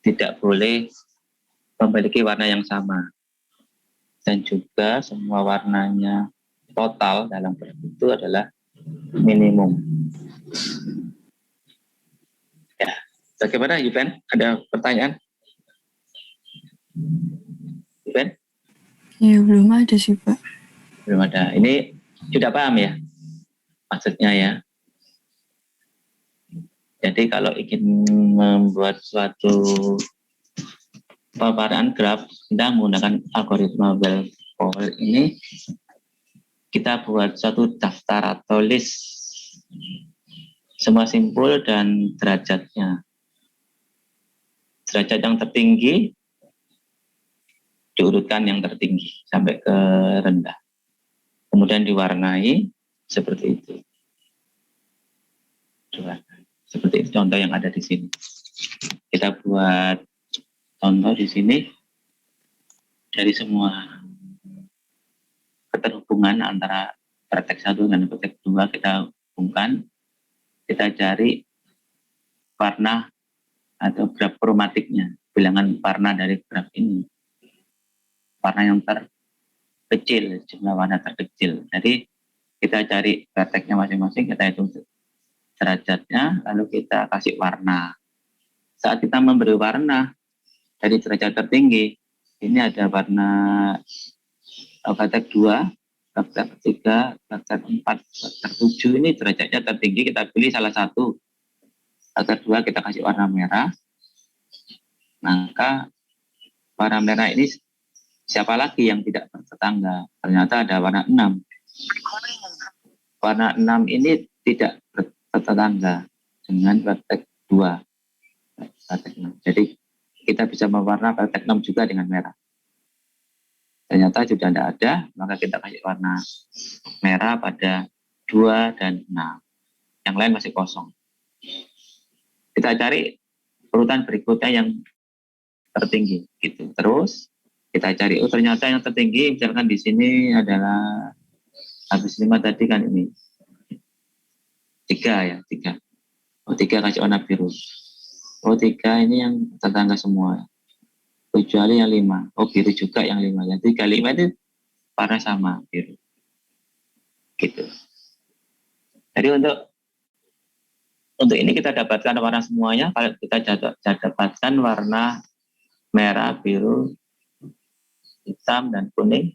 tidak boleh memiliki warna yang sama. Dan juga semua warnanya total dalam graf itu adalah minimum. Ya, bagaimana Yuven? Ada pertanyaan? Yuven? Ya, belum ada sih, Pak. Belum ada. Ini sudah paham ya? Maksudnya ya. Jadi kalau ingin membuat suatu pemaparan graf, kita menggunakan algoritma Bell-Powell ini, kita buat suatu daftar atau list semua simpul dan derajatnya. Derajat yang tertinggi diurutkan yang tertinggi sampai ke rendah. Kemudian diwarnai seperti itu. Seperti itu contoh yang ada di sini. Kita buat contoh di sini dari semua keterhubungan antara vertex 1 dan vertex 2 kita hubungkan, kita cari warna atau graf kromatiknya, bilangan warna dari graf ini. Warna yang terkecil, jumlah warna terkecil. Jadi kita cari vertexnya masing-masing, kita hitung derajatnya, lalu kita kasih warna. Saat kita memberi warna dari derajat tertinggi, ini ada warna vertex 2, vertex 3, vertex 4, vertex 7, ini derajatnya tertinggi, kita pilih salah satu. Vertex 2 kita kasih warna merah, maka warna merah ini siapa lagi yang tidak bertetangga? Ternyata ada warna 6. Warna 6 ini tidak bertetangga dengan vertex 2. Vertex 6. Jadi kita bisa mewarna vertex 6 juga dengan merah. Ternyata sudah tidak ada, maka kita kasih warna merah pada 2 dan 6. Yang lain masih kosong. Kita cari urutan berikutnya yang tertinggi. Gitu. Terus kita cari, ternyata yang tertinggi, misalkan di sini adalah habis 5 tadi kan ini. 3 ya, 3. Oh, 3 kasih warna biru. Oh, 3 ini yang tetangga semua. Kecuali yang 5. Oh, biru juga yang 5. Yang 3, 5 itu warna sama, biru. Gitu. Jadi untuk ini kita dapatkan warna semuanya. Kalau kita dapatkan warna merah, biru, hitam, dan kuning,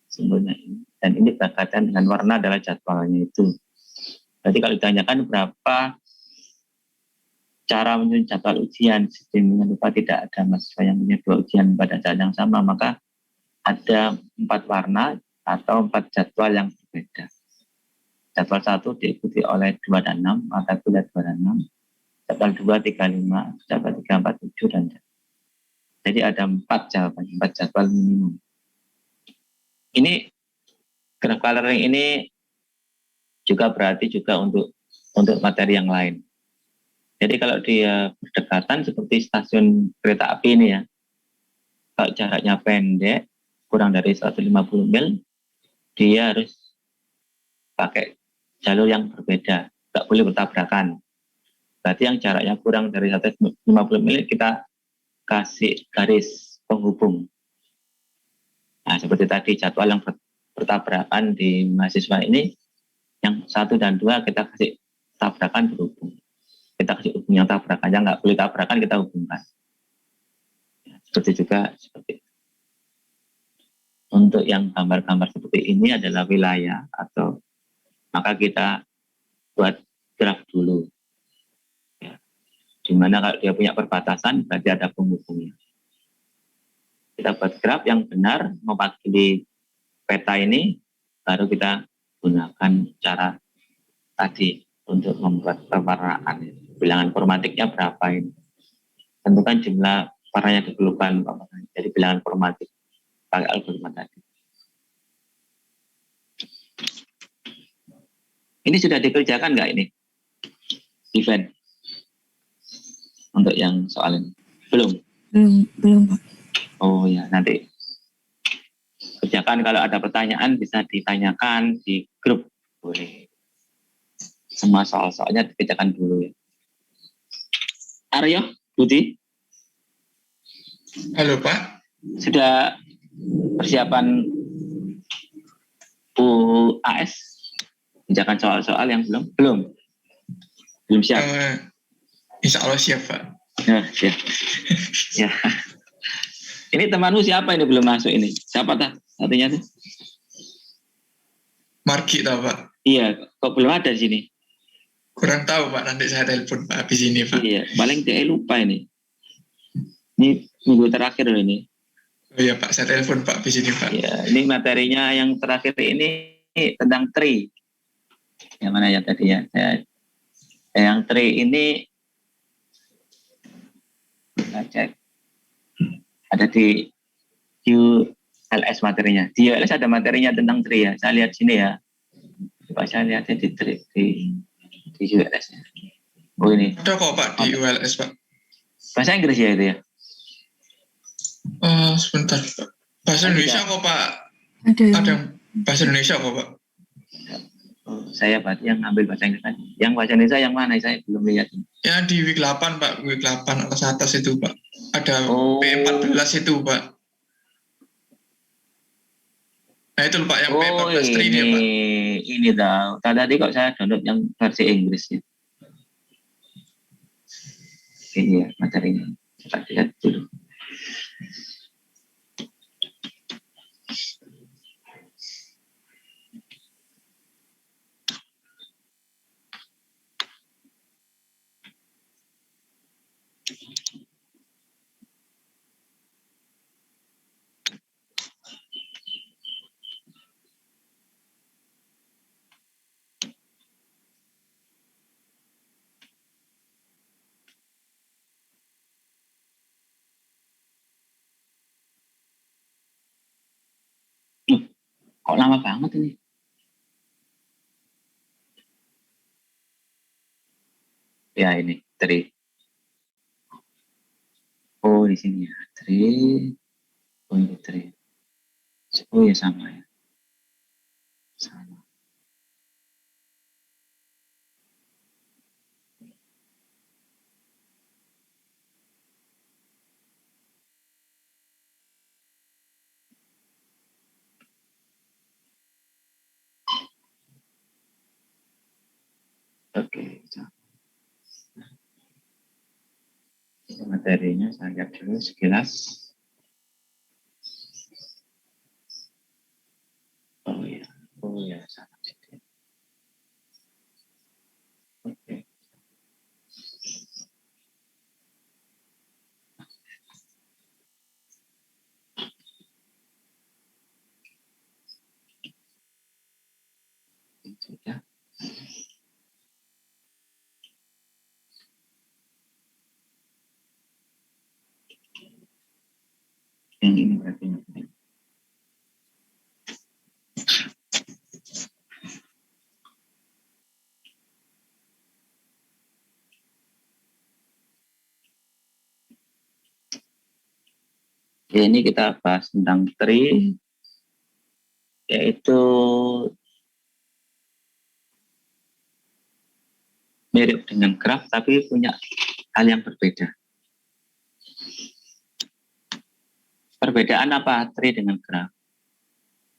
semuanya ini. Dan ini berkaitan dengan warna adalah jadwalnya itu. Jadi kalau ditanyakan berapa cara menyusun jadwal ujian, sistem lupa tidak ada mahasiswa yang punya 2 ujian pada saat yang sama, maka ada 4 warna atau 4 jadwal yang berbeda. Jadwal 1 diikuti oleh 2 dan 6, maka kuliah 2 dan 6. Jadwal 2, 3, 5, jadwal 3, 4, 7, dan jadi ada 4 jawaban, 4 jadwal minimum. Ini graph coloring ini juga berarti juga untuk materi yang lain. Jadi kalau dia berdekatan seperti stasiun kereta api ini ya, kalau jaraknya pendek, kurang dari 150 mil, dia harus pakai jalur yang berbeda, nggak boleh bertabrakan. Berarti yang jaraknya kurang dari 150 mil, kita kasih garis penghubung. Nah, seperti tadi jadwal yang bertabrakan di mahasiswa ini, yang 1 dan 2 kita kasih tabrakan berhubung. Kita kasih hubung yang tabrakannya nggak boleh tabrakan, kita hubungkan. Ya, seperti itu. Untuk yang gambar-gambar seperti ini adalah wilayah atau maka kita buat graf dulu. Ya. Dimana kalau dia punya perbatasan berarti ada penghubungnya. Kita buat graf yang benar mewakili peta ini, baru kita gunakan cara tadi untuk membuat pewarnaan. Bilangan kromatiknya berapa ini? Tentukan jumlah warna yang diperlukan. Jadi bilangan kromatik pakai algoritma tadi. Ini sudah dikerjakan nggak ini? Event untuk yang soal ini? Belum? Belum, Pak. Oh ya, nanti kerjakan. Kalau ada pertanyaan bisa ditanyakan di grup. Boleh. Semua soal-soalnya dikerjakan dulu ya. Aryo, Budi? Halo Pak. Sudah persiapan UAS? Jangan soal-soal yang belum siap. Insya Allah siap Pak. Ya, siap. Ya. Ini temanmu siapa ini belum masuk ini? Siapa tah? Satunya tuh? Margi tau Pak. Iya, kok belum ada di sini? Kurang tahu Pak, nanti saya telepon Pak habis ini Pak. Iya, paling dia lupa ini. Ini minggu terakhir loh ini. Oh iya Pak, saya telepon Pak habis ini Pak. Iya, ini materinya yang terakhir ini tentang tree. Yang mana ya tadi ya? Yang tree ini kita cek. Ada di ULS materinya. Di ULS ada materinya tentang tree ya. Saya lihat sini ya. Coba saya lihatnya di tree di ULS ya. Oh ini. Ada kok Pak di ULS Pak. Bahasa Inggris ya itu ya? Sebentar Pak. Bahasa Indonesia kok Pak. Ada bahasa Indonesia kok Pak. Oh, saya berarti yang ambil bahasa Inggris tadi. Yang bahasa Indonesia yang mana? Saya belum lihat. Ya di week 8 Pak, week 8 atas itu Pak. Ada P14 itu Pak. Nah itu Pak yang P14 ini ya Pak. Ini tahu. Tadi kok saya download yang versi Inggrisnya. Iya, materinya. Kita lihat dulu. Kok lama banget ini? Ya ini, tree. Oh di sini ya, tree. Oh ini tree. Oh ya sama ya. Sama. Oke. Materinya saya lihat dulu sekilas. Oh ya, sama sih. Oke. Sudah. Yang ini berarti. Ya, ini kita bahas tentang tree, yaitu mirip dengan graph tapi punya hal yang berbeda. Perbedaan apa tree dengan graph?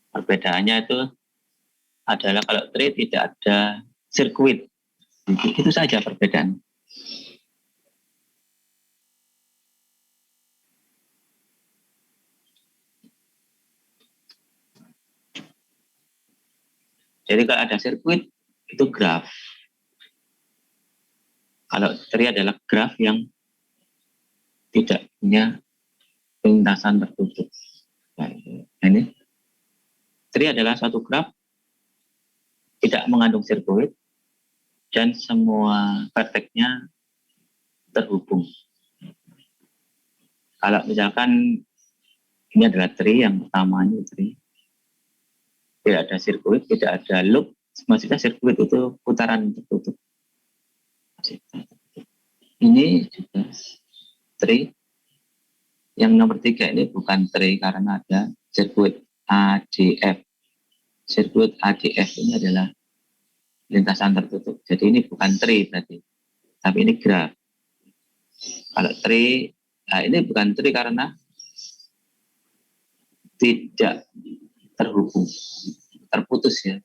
Perbedaannya itu adalah kalau tree tidak ada sirkuit. Itu saja perbedaan. Jadi kalau ada sirkuit itu graph. Kalau tree adalah graph yang tidak punya lintasan tertutup. Nah, ini tree adalah suatu graph tidak mengandung sirkuit dan semua vertexnya terhubung. Kalau misalkan ini adalah tree, yang pertama ini tree, tidak ada sirkuit, tidak ada loop, maksudnya sirkuit itu putaran tertutup. Ini juga tree. Yang nomor 3 ini bukan tree karena ada sirkuit ADF. Sirkuit ADF ini adalah lintasan tertutup. Jadi ini bukan tree berarti, tapi ini graph. Kalau tree, nah ini bukan tree karena tidak terhubung, terputus ya.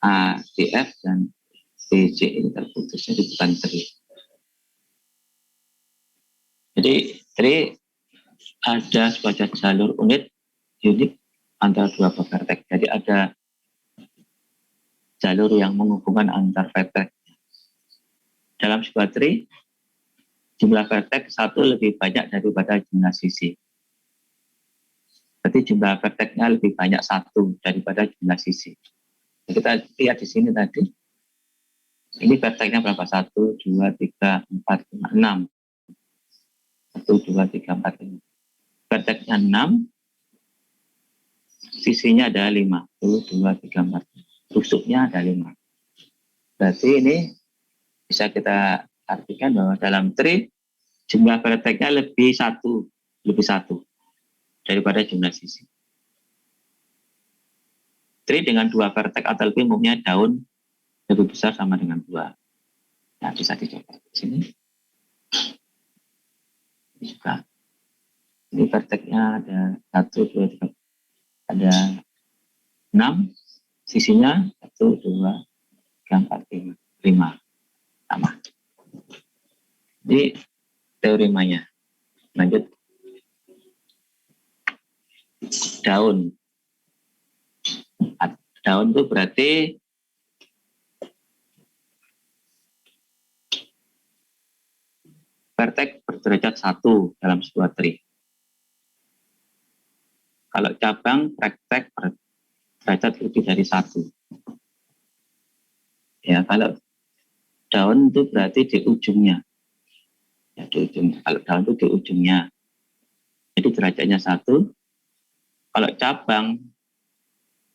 A, D, F dan B, C ini terputus, jadi bukan tree. Jadi tree ada sebuah jalur unik antara dua vertex. Jadi ada jalur yang menghubungkan antar vertex. Dalam sebuah tree, jumlah vertex satu lebih banyak daripada jumlah sisi. Berarti jumlah vertexnya lebih banyak satu daripada jumlah sisi. Kita lihat di sini tadi. Ini vertexnya berapa? 1, 2, 3, 4, 5, 6. 1, 2, 3, 4, 5. Vertexnya 6. Sisinya ada 5. 1, 2, 3, 4. Tusuknya ada 5. Berarti ini bisa kita artikan bahwa dalam tree jumlah vertexnya lebih satu daripada jumlah sisi. Tree dengan 2 vertex atau lebih umumnya daun lebih besar sama dengan 2. Nah, bisa dicoba di sini. Ini juga. Ini vertexnya ada 1, 2, 3. Ada 6. Sisinya 1, 2, 3, 4, 5. 5. Sama. Ini teoremanya. Lanjut. Daun. Daun itu berarti vertex berderajat 1 dalam sebuah tree. Kalau cabang vertex berderajat lebih dari 1. Ya, kalau daun itu berarti di ujungnya. Ya, di ujungnya. Kalau daun itu di ujungnya. Jadi derajatnya 1. Kalau cabang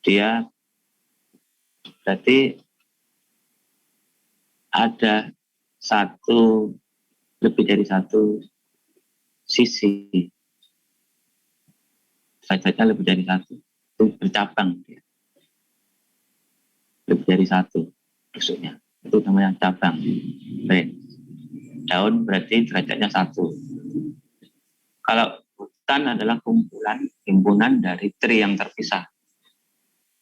dia berarti ada lebih dari 1 sisi. Derajatnya lebih dari 1. Itu bercabang dia. Lebih dari 1 tusuknya. Itu namanya cabang. Baik. Daun berarti derajatnya 1. Kalau hutan adalah himpunan dari tree yang terpisah.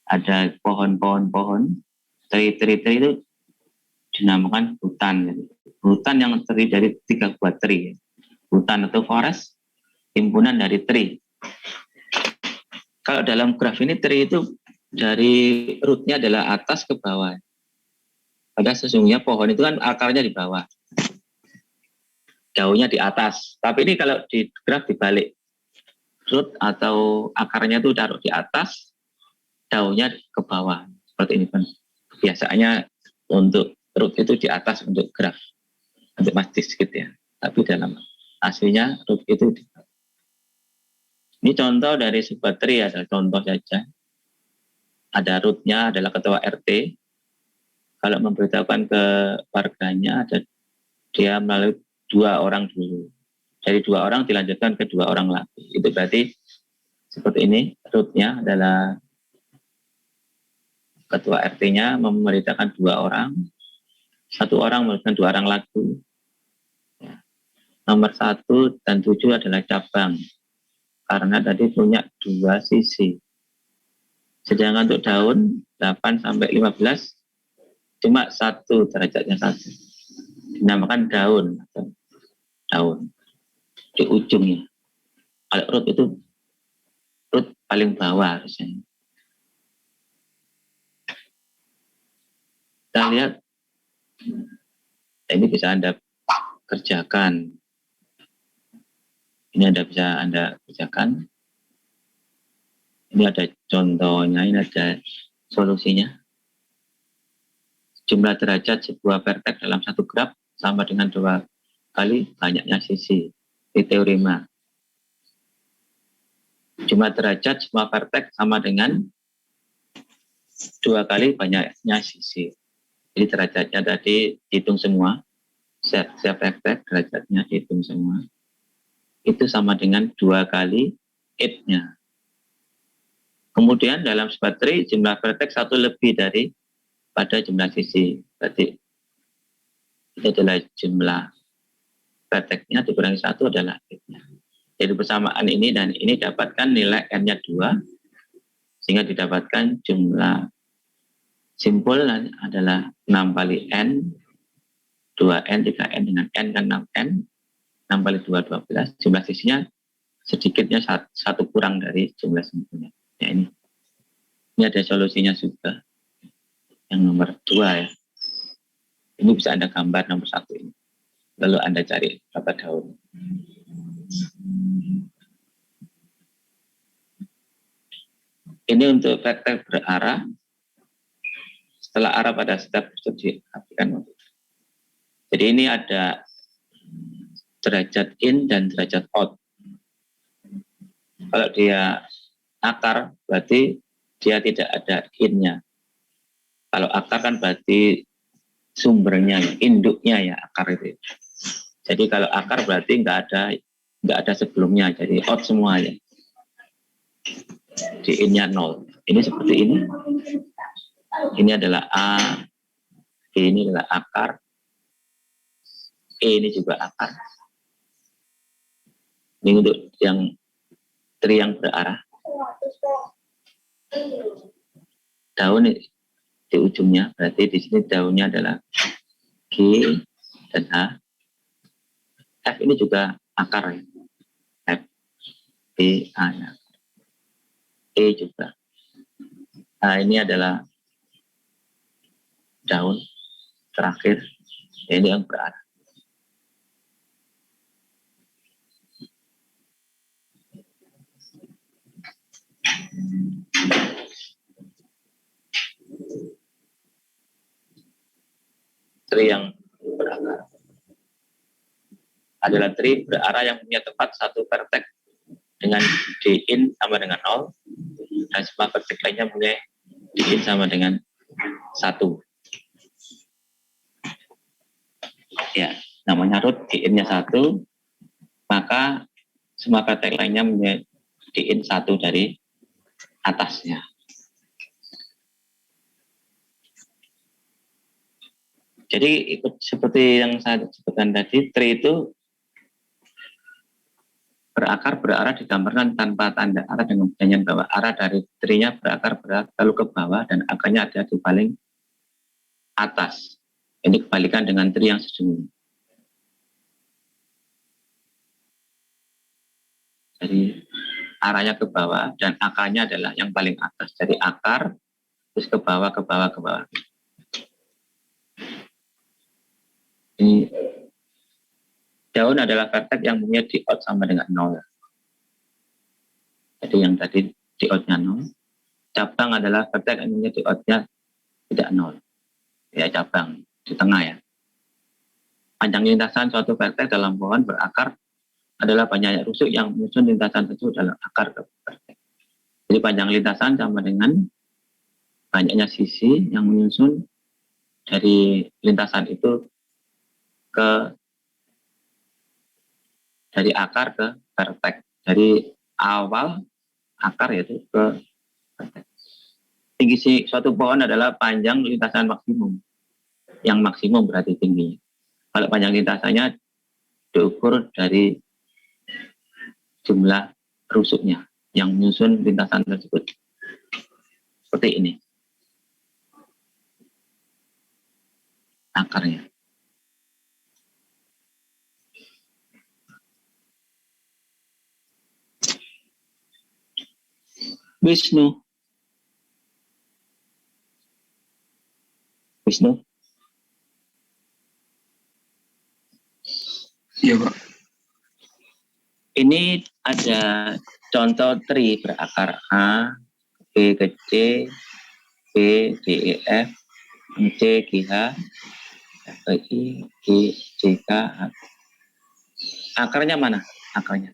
Ada pohon-pohon, tree itu dinamakan hutan. Hutan yang terdiri dari 3 buah tree. Hutan atau forest, himpunan dari tree. Kalau dalam graf ini tree itu dari rootnya adalah atas ke bawah. Padahal sesungguhnya pohon itu kan akarnya di bawah. Daunnya di atas. Tapi ini kalau di graf dibalik. Root atau akarnya itu taruh di atas, daunnya ke bawah. Seperti ini kan. Biasanya untuk root itu di atas untuk graf. Untuk masih sedikit ya. Tapi dalam aslinya root itu di bawah. Ini contoh dari sebuah tree, adalah contoh saja. Ada rootnya adalah ketua RT. Kalau memberitahukan ke warganya, dia melalui 2 orang dulu. Dari 2 orang dilanjutkan ke 2 orang lagi. Itu berarti seperti ini, rootnya adalah ketua RT-nya memerintahkan 2 orang, 1 orang memerintahkan 2 orang lagi. Ya. Nomor 1 dan 7 adalah cabang, karena tadi punya 2 sisi. Sedangkan untuk daun 8 sampai 15 cuma 1 derajatnya 1. Dinamakan daun atau daun di ujungnya. Kalau root itu root paling bawah harusnya. Kita lihat, ini bisa Anda kerjakan. Ini bisa Anda kerjakan. Ini ada contohnya, ini ada solusinya. Jumlah derajat sebuah vertex dalam satu graf sama dengan 2 kali banyaknya sisi. Di teorema. Jumlah derajat semua vertex sama dengan 2 kali banyaknya sisi. Jadi derajatnya tadi dihitung semua. Setiap vertex derajatnya dihitung semua. Itu sama dengan 2 kali 8-nya. Kemudian dalam sebuah tree jumlah vertex 1 lebih dari pada jumlah sisi. Berarti itu adalah jumlah vertexnya dikurangi 1 adalah 8-nya. Jadi persamaan ini dan ini dapatkan nilai n-nya 2, sehingga didapatkan jumlah simpul adalah 6 kali n, 2n, 3n dengan n kan 6n, 6 kali 2, 12. Jumlah sisinya sedikitnya satu kurang dari jumlah simpulnya. Ya, ini ada solusinya juga. Yang nomor 2 ya. Ini bisa Anda gambar nomor 1 ini. Lalu Anda cari berapa daun. Ini untuk vektor berarah. Setelah arah pada step tersebut diartikan. Jadi ini ada derajat in dan derajat out. Kalau dia akar, berarti dia tidak ada in-nya. Kalau akar kan berarti sumbernya, induknya ya akar itu. Jadi kalau akar berarti nggak ada sebelumnya, jadi out semua ya. Di in-nya 0. Ini seperti ini. Ini adalah A, B ini adalah akar, E ini juga akar. Ini untuk yang tri yang berarah. Daun di ujungnya, berarti di sini daunnya adalah G dan H. F ini juga akar ya. F, B, A ya. E juga. Nah, ini adalah daun terakhir. Ini yang berarah. Tri yang berarah adalah tri berarah yang punya tepat satu vertex dengan d in sama dengan 0 dan semua vertex lainnya punya d in sama dengan 1. Ya, namanya root, d in-nya 1, maka semua vertex lainnya punya d in 1 dari atasnya. Jadi ikut seperti yang saya sebutkan tadi, tree itu berakar berarah digambarkan tanpa tanda arah dengan pertanyaan bahwa arah dari tree-nya berakar lalu ke bawah dan akarnya ada di paling atas. Ini kebalikan dengan tree yang sesungguhnya. Jadi arahnya ke bawah dan akarnya adalah yang paling atas. Jadi akar terus ke bawah, ke bawah, ke bawah. Ini daun adalah vertex yang punya di out sama dengan 0. Jadi yang tadi di out-nya 0. Cabang adalah vertex yang punya di out-nya tidak 0. Ya, cabang di tengah ya. Panjang lintasan suatu vertex dalam pohon berakar adalah banyak rusuk yang menyusun lintasan tersebut dalam akar ke vertex. Jadi panjang lintasan sama dengan banyaknya sisi yang menyusun dari lintasan itu dari akar ke vertex. Dari awal akar yaitu ke vertex. Tinggi suatu pohon adalah panjang lintasan maksimum. Yang maksimum berarti tingginya. Kalau panjang lintasannya diukur dari jumlah rusuknya yang menyusun lintasan tersebut. Seperti ini. Akarnya. Wisnu. Iya, Pak. Ini ada contoh tree berakar A, B ke C, B, D, E, F, C, G, H, F, I, G, J, K, H. Akarnya mana? Akarnya.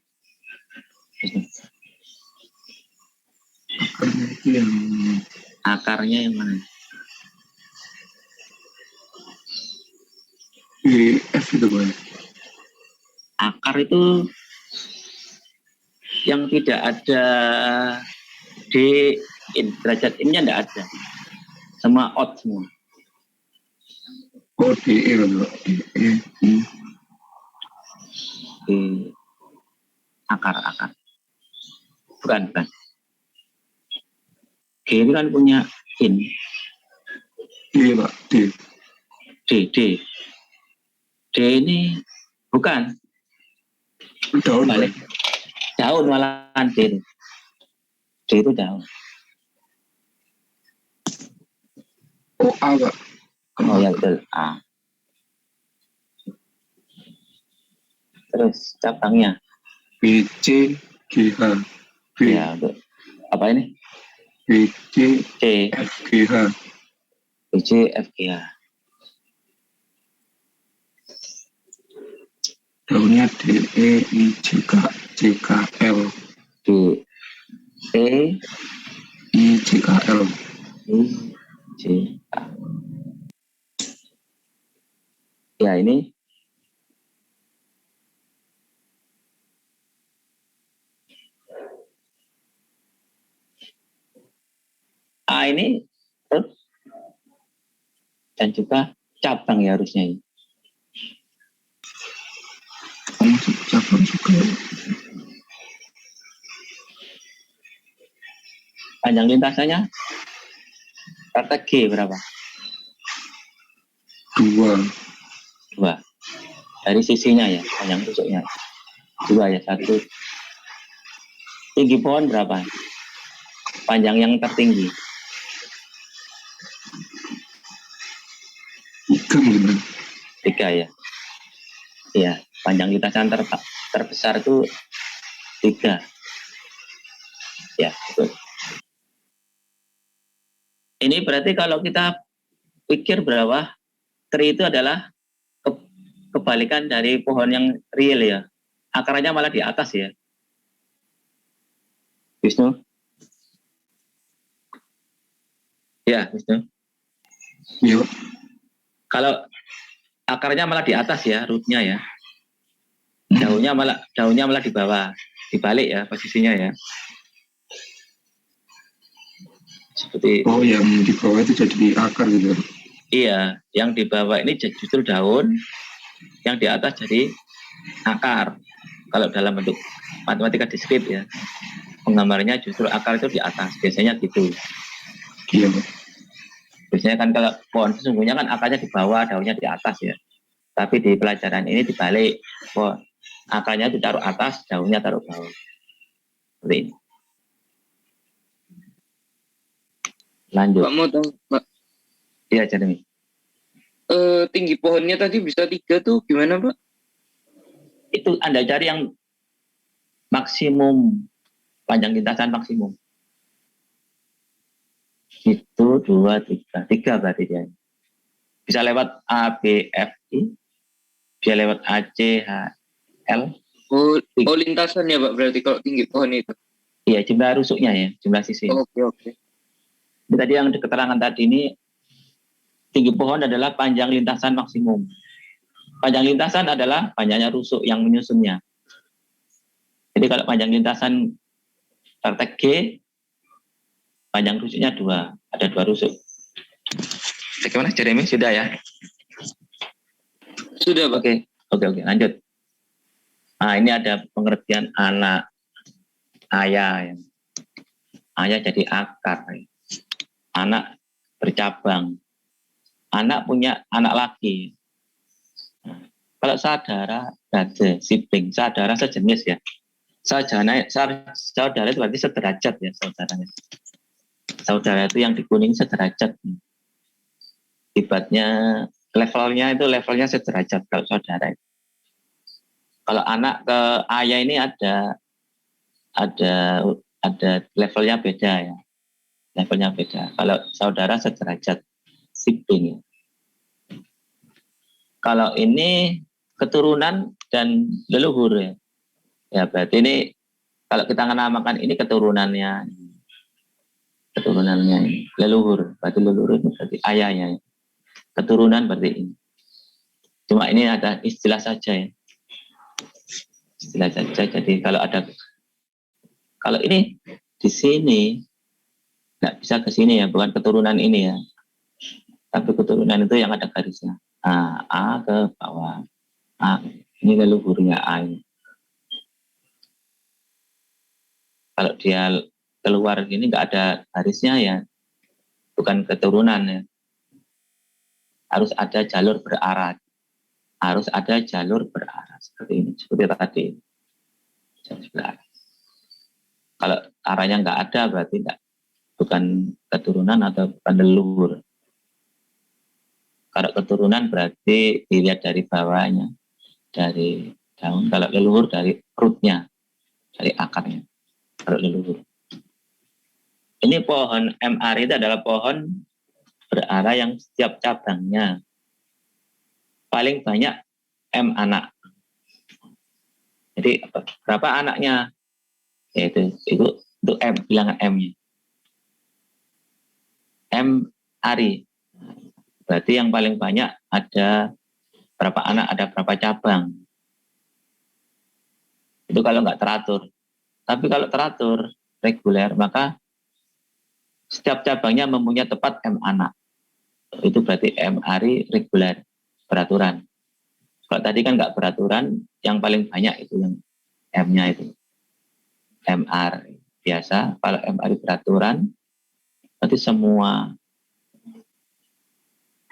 Akarnya yang mana? Di F itu, Pak. Akar itu yang tidak ada di derajat in-nya tidak ada. Semua out semua. Oh, DE, Pak. DE. Di, akar. Bukan. G ini kan punya in. D Pak, D. D ini bukan. Daun Pak. Balik. Daun malahan D. D itu daun. Oh A Pak. Oh ya betul. A. Terus cabangnya. B C G H. B Ya untuk apa ini? B C C, F G H. B, C, F, G, H. Daunnya D E I J K L. D, E, I J K L. I, J, K. Ya ini A ini terus dan juga cabang ya harusnya ini. Cabang juga. Panjang lintasannya kata G berapa? 2. 2. Dari sisinya ya, panjang tusuknya 2 ya, 1. Tinggi pohon berapa? Panjang yang tertinggi 3 mungkin. 3 ya. Iya, panjang lintasan terbesar itu 3. Ya, betul. Ini berarti kalau kita pikir berapa tree itu adalah kebalikan dari pohon yang real ya. Akarnya malah di atas ya. Wisnu? Ya, Wisnu. Iya. Kalau akarnya malah di atas ya, rootnya ya. Daunnya malah di bawah, dibalik ya posisinya ya. Seperti yang di bawah itu jadi akar gitu. iya, yang di bawah ini justru daun, yang di atas jadi akar. Kalau dalam bentuk matematika diskrit ya, penggambarnya justru akar itu di atas. Biasanya gitu. Iya. Biasanya kan kalau pohon sesungguhnya kan akarnya di bawah, daunnya di atas ya. Tapi di pelajaran ini dibalik, akarnya itu taruh atas, daunnya taruh bawah. Seperti ini. Lanjut. Pak mau tahu, Pak. Iya, Jeremy. Tinggi pohonnya tadi bisa 3 tuh gimana, Pak? Itu Anda cari yang maksimum, panjang lintasan maksimum. Itu 2, 3 berarti dia. Bisa lewat A, B, F, I. Bisa lewat A, C, H, L. Oh lintasan ya, Pak, berarti kalau tinggi pohon itu. Iya, jumlah rusuknya ya, jumlah sisi. Oke. Tadi yang di keterangan tadi ini, tinggi pohon adalah panjang lintasan maksimum. Panjang lintasan adalah panjangnya rusuk yang menyusunnya. Jadi kalau panjang lintasan praktek G, panjang rusuknya 2, ada 2 rusuk. Bagaimana Jeremy? Sudah ya? Sudah, Pak. Oke, lanjut. Nah, ini ada pengertian anak, ayah. Ayah jadi akar. Anak bercabang. Anak punya anak laki. Nah, kalau saudara, brother, sibling, saudara sejenis ya. Saudara itu berarti sederajat ya saudaranya. Saudara itu yang di kuning sederajat. Ibaratnya levelnya sederajat kalau saudara itu. Kalau anak ke ayah ini ada levelnya beda ya. Levelnya beda. Kalau saudara sederajat, sibling. Kalau ini keturunan dan leluhur ya. Ya berarti ini kalau kita menamakan ini keturunannya ini. Leluhur. Berarti leluhur itu berarti ayahnya. Keturunan berarti ini. Cuma ini ada istilah saja ya. Istilah saja. Jadi kalau ini di sini nggak bisa ke sini ya, bukan keturunan ini ya. Tapi keturunan itu yang ada garisnya. A ke bawah. A ini leluhurnya A. Kalau dia keluar gini nggak ada garisnya ya bukan keturunan ya. Harus ada jalur berarah. Harus ada jalur berarah seperti ini, seperti tadi. Jalur berarah. Kalau arahnya nggak ada berarti bukan keturunan atau bukan leluhur. Kalau keturunan berarti dilihat dari bawahnya, dari daun. Kalau leluhur dari rootnya, dari akarnya. Kalau leluhur. Ini pohon MR itu adalah pohon berarah yang setiap cabangnya paling banyak M anak. Jadi berapa anaknya? Yaitu itu untuk M, bilangan M-nya. M ari. Berarti yang paling banyak ada berapa anak, ada berapa cabang. Itu kalau nggak teratur. Tapi kalau teratur, reguler, maka setiap cabangnya mempunyai tepat M anak. Itu berarti M ari reguler, beraturan. Kalau tadi kan nggak beraturan, yang paling banyak itu yang M-nya itu. MR biasa, kalau MR beraturan, berarti semua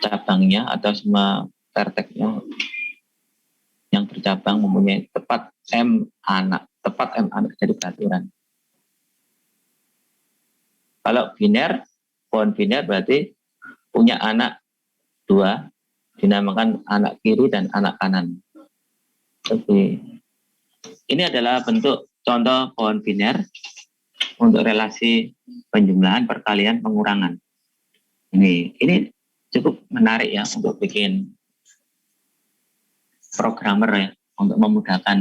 cabangnya atau semua verteknya yang bercabang mempunyai tepat M anak jadi beraturan. Kalau biner, pohon biner berarti punya anak 2, dinamakan anak kiri dan anak kanan. Oke. Ini adalah bentuk contoh pohon biner untuk relasi penjumlahan, perkalian, pengurangan. Ini cukup menarik ya untuk bikin programmer ya, untuk memudahkan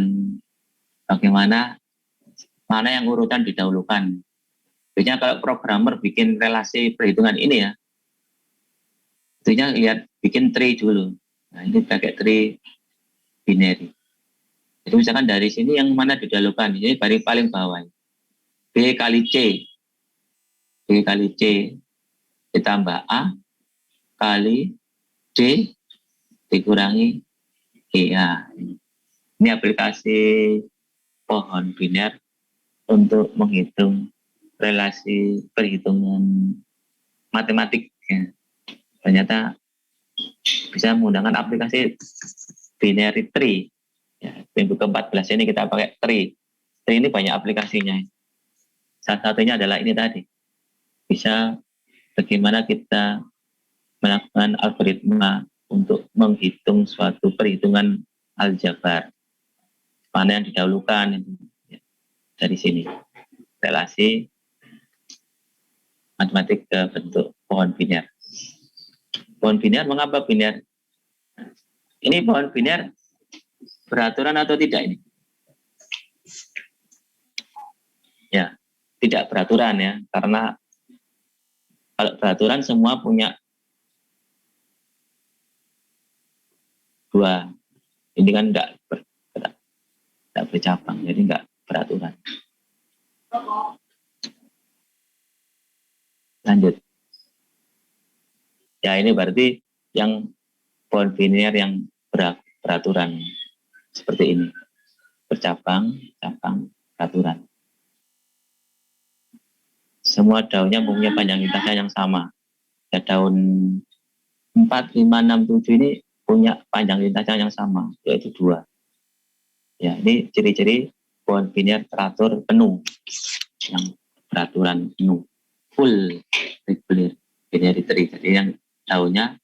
bagaimana mana yang urutan didahulukan. Biasanya kalau programmer bikin relasi perhitungan ini ya, tentunya lihat bikin tree dulu. Nah, ini pakai tree binary. Jadi misalkan dari sini yang mana didahulukan, ini dari paling bawah. B kali C. B kali C ditambah A kali D dikurangi E. Ya. Ini aplikasi pohon biner untuk menghitung relasi perhitungan matematik. Ya. Ternyata bisa menggunakan aplikasi binary tree. Ya, minggu ke-14 ini kita pakai tree. Tree ini banyak aplikasinya. Salah satunya adalah ini tadi. Bisa bagaimana kita melakukan algoritma untuk menghitung suatu perhitungan aljabar. Mana yang didahulukan ya, dari sini. Relasi matematik ke bentuk pohon biner. Pohon biner, mengapa biner? Ini pohon biner beraturan atau tidak ini? Ya, tidak beraturan ya, karena kalau beraturan semua punya 2. Ini kan tidak bercabang, jadi enggak beraturan. Lanjut. Ya, ini berarti yang pohon biner yang beraturan seperti ini. Bercabang, cabang, beraturan. Semua daunnya mempunyai panjang lintasnya yang sama. Ya, daun 4, 5, 6, 7 ini punya panjang lintasnya yang sama, yaitu 2. Ya, ini ciri-ciri pohon biner teratur penuh, yang beraturan penuh, full regular binary tree. Jadi yang daunnya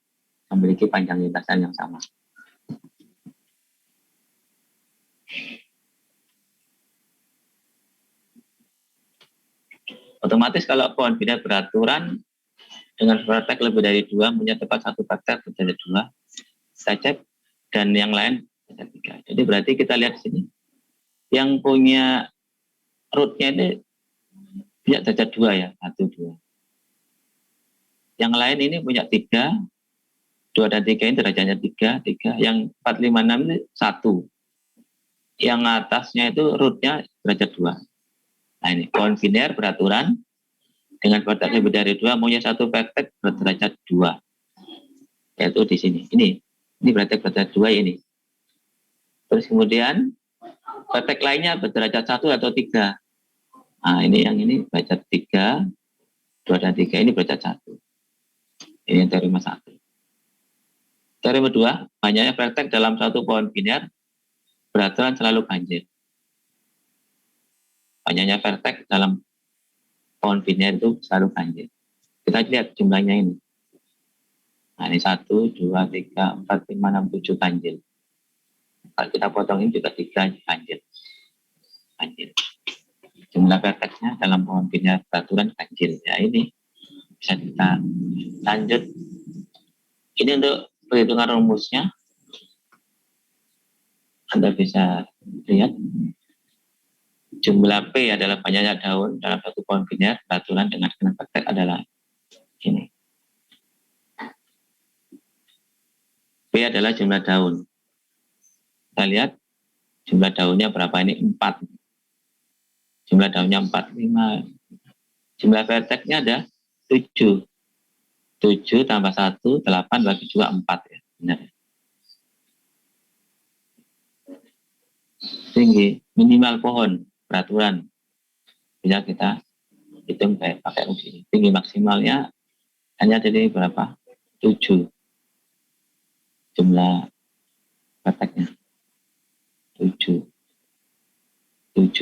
memiliki panjang lintasan yang sama. Otomatis kalau pohon biner beraturan dengan vertek lebih dari 2, punya tepat 1 vertek berjaya 2, saja, dan yang lain berjaya 3. Jadi berarti kita lihat di sini, yang punya rootnya ini punya derajat 2 ya, 1, 2. Yang lain ini punya 3, 2 dan 3 ini derajatnya 3, 3. Yang 4, 5, 6 ini 1. Yang atasnya itu rootnya derajat 2. Nah ini, pohon biner beraturan dengan vertek lebih dari 2, punya 1 vertek berderajat 2. Yaitu di sini. Ini vertek berderajat 2 ini. Terus kemudian vertek lainnya berderajat 1 atau 3. Nah, ini yang ini derajat 3, 2 dan 3 ini derajat 1. Ini yang teorema 1. Teorema 2, banyaknya vertex dalam satu pohon biner beraturan selalu ganjil. Banyaknya vertex dalam pohon biner itu selalu ganjil. Kita lihat jumlahnya ini. Nah, ini 1, 2, 3, 4, 5, 6, 7 ganjil. Kalau kita potong ini juga 3 ganjil. Ganjil. Jumlah vertexnya dalam pohon biner beraturan ganjil. Ya, ini bisa kita lanjut. Ini untuk perhitungan rumusnya. Anda bisa lihat jumlah P adalah banyaknya daun dalam satu pohon biner beraturan dengan vertex adalah ini. P adalah jumlah daun. Kita lihat jumlah daunnya berapa ini? 4. Jumlah daunnya 4, 5. Jumlah vertexnya ada 7. 7 tambah 1, 8 bagi 2, 4 ya. Benar. Tinggi minimal pohon peraturan bisa kita hitung pakai rumus ini. Tinggi maksimalnya hanya jadi berapa? 7 jumlah vertexnya. 7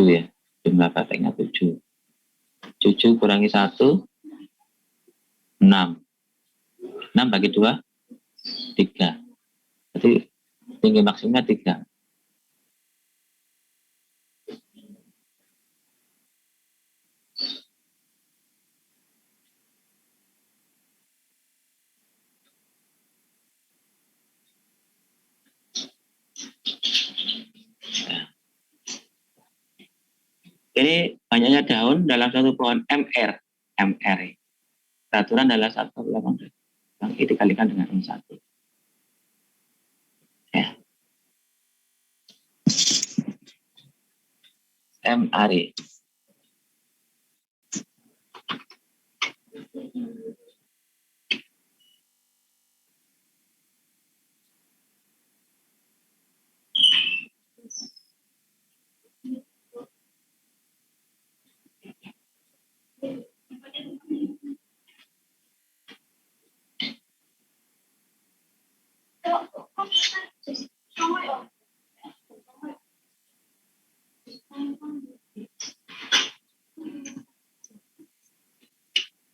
ya, jumlah vertexnya 7. 7 kurangi 1, 6. 6 bagi 2, 3. Jadi tinggi maksimalnya 3. Ini banyaknya daun dalam satu pohon MR. Peraturan adalah 1,8 yang dikalikan dengan M1. Ya. MR.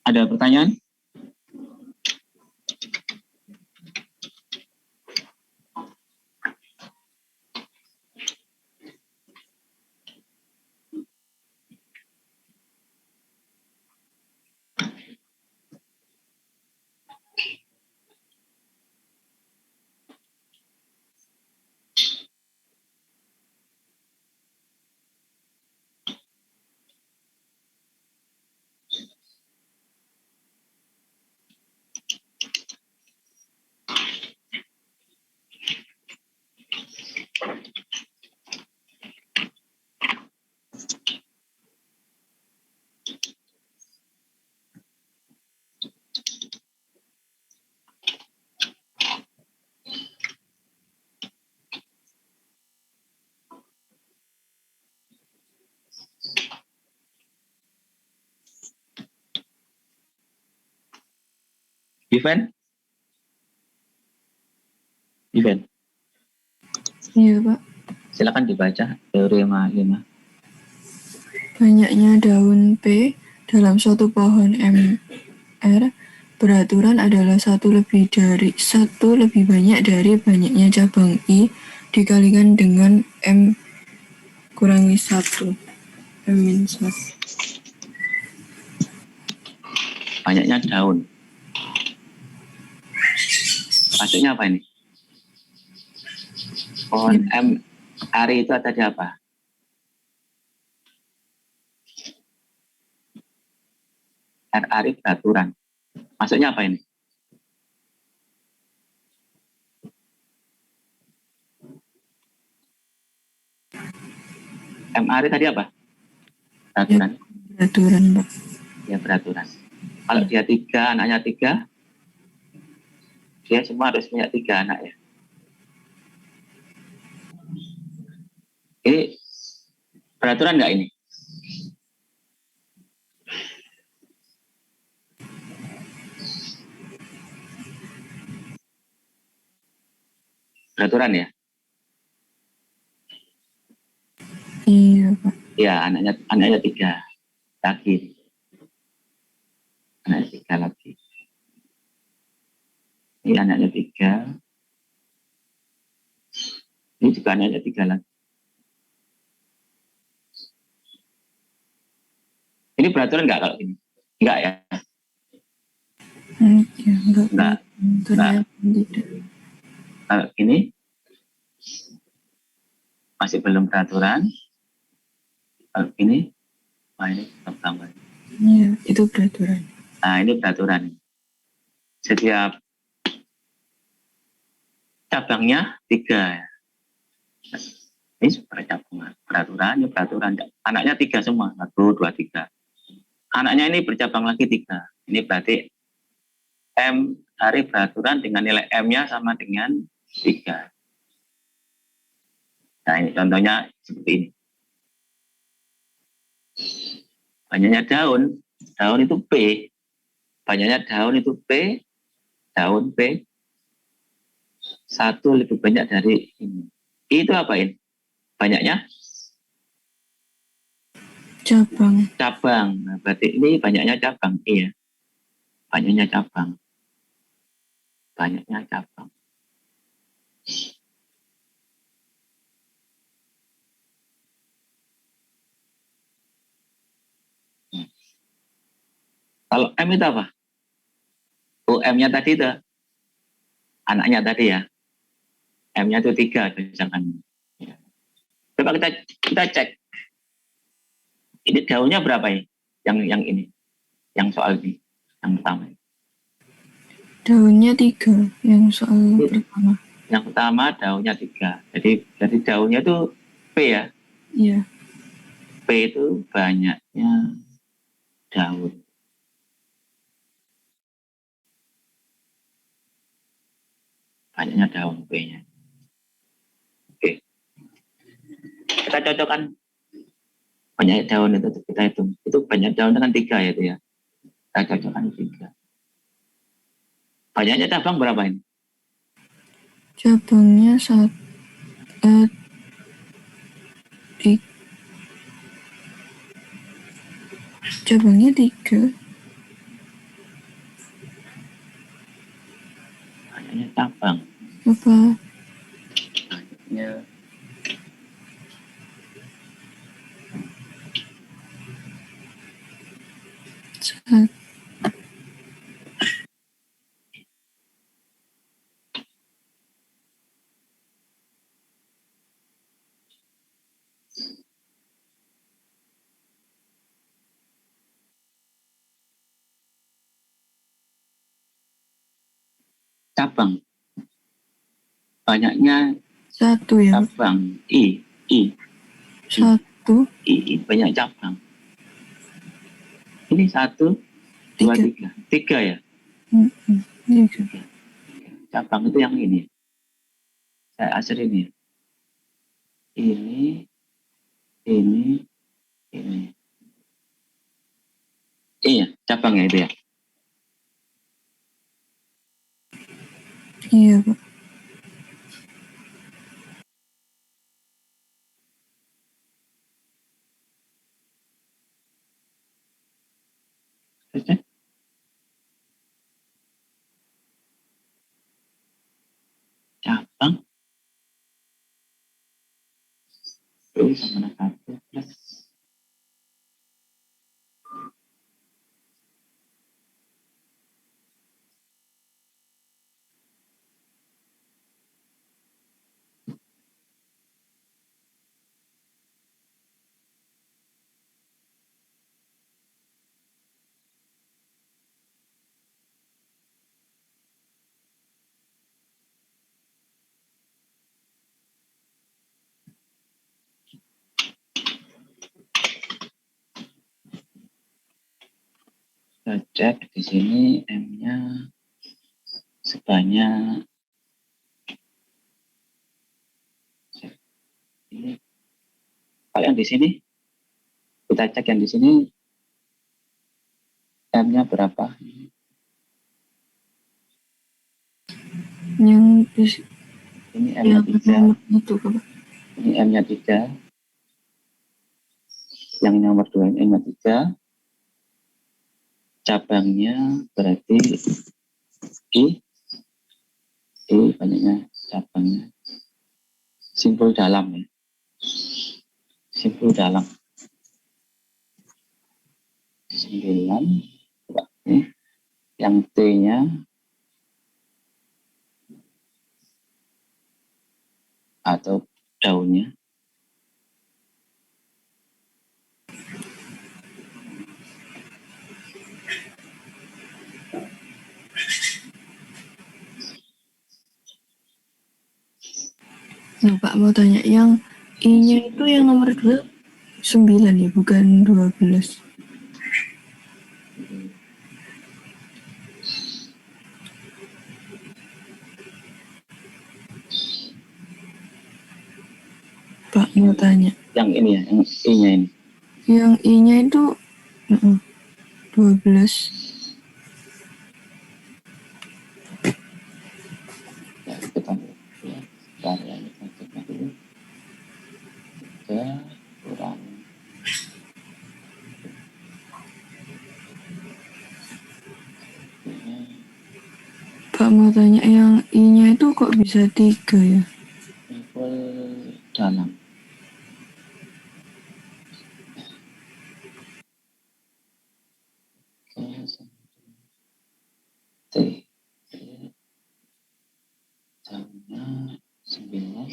Ada pertanyaan? Event? Iya, Pak. Silakan dibaca teorema 5. Banyaknya daun P dalam suatu pohon MR beraturan adalah satu lebih banyak dari banyaknya cabang I dikalikan dengan M kurangi 1. M-1. Banyaknya daun. Maksudnya apa ini? Pohon MR itu ada di apa? RR peraturan. Maksudnya apa ini? MR tadi apa? Peraturan. Peraturan, Pak. Ya, peraturan. Kalau dia 3, anaknya 3, dia semua harus punya 3 anak ya. Ini peraturan nggak ini? Peraturan ya? Iya, Pak. Ya, anaknya 3 lagi. Anaknya 3 lagi. Ini anaknya 3. Ini juga anaknya 3 lagi. Ini peraturan enggak kalau ini? Enggak ya? Ya, enggak. Enggak. Ternyata tidak. Kalau ini masih belum peraturan. Kalau ini, ini pertama. Iya, itu peraturan. Nah, ini peraturan. Setiap cabangnya 3. Ini peraturan, ini peraturan. Anaknya 3 semua, 1, 2, 3. Anaknya ini bercabang lagi 3. Ini berarti M hari peraturan dengan nilai M-nya sama dengan 3. Nah, ini contohnya seperti ini. Banyaknya daun itu P. Banyaknya daun itu P, daun P. 1 lebih banyak dari ini. I itu apa ini? Banyaknya? Cabang. Nah, berarti ini banyaknya cabang. Iya. Banyaknya cabang. Banyaknya cabang. Kalau M itu apa? Oh, M-nya tadi itu anaknya tadi ya. M-nya itu 3 misalkan. Ya. Coba kita cek. Ini daunnya berapa ini? Yang ini. Yang soal ini. Yang pertama. Daunnya 3 yang soal pertama. Yang pertama daunnya 3. Jadi daunnya itu P ya. Iya. P itu banyaknya daun. Banyaknya daun P-nya. Oke. Kita cocokkan banyak daun itu kita hitung. Itu banyak daun dengan 3 ya itu ya. Kita cocokkan 3. Banyaknya cabang berapa ini? Cabangnya cabangnya 3. Banyaknya cabang. Apa? Ya. Cabang. Banyaknya 1 ya. cabang. I. 1. I. Banyak cabang. Ini 1, 2, 3. 3 ya? Iya. Cabang itu yang ini. Saya asal ini. Ini. Iya, cabangnya itu ya. Iya, Pak. Cabang. Terus sama 1 plus. Kita cek di sini M-nya sebanyak ini. Kalau yang di sini kita cek yang di sini M-nya berapa? Yang Ini M-nya Yang 3. nomor itu Bapak. Ini M-nya 3. Yang nomor 2 ini M-nya 3. Cabangnya berarti I banyaknya cabangnya. Simpul dalam ya. Simpul dalam. 9. Coba ini. Yang T-nya atau daunnya Nah, Pak mau tanya yang I-nya itu yang nomor 2 9 ya, bukan 12. Pak mau tanya. yang ini ya, yang I-nya ini. Yang I-nya itu 12. Ya, kita ya, bentar ya, kita cek dulu. 3 kurang Pak mau tanya yang I-nya itu kok bisa 3 ya? simpul dalam. T. Jamnya 9.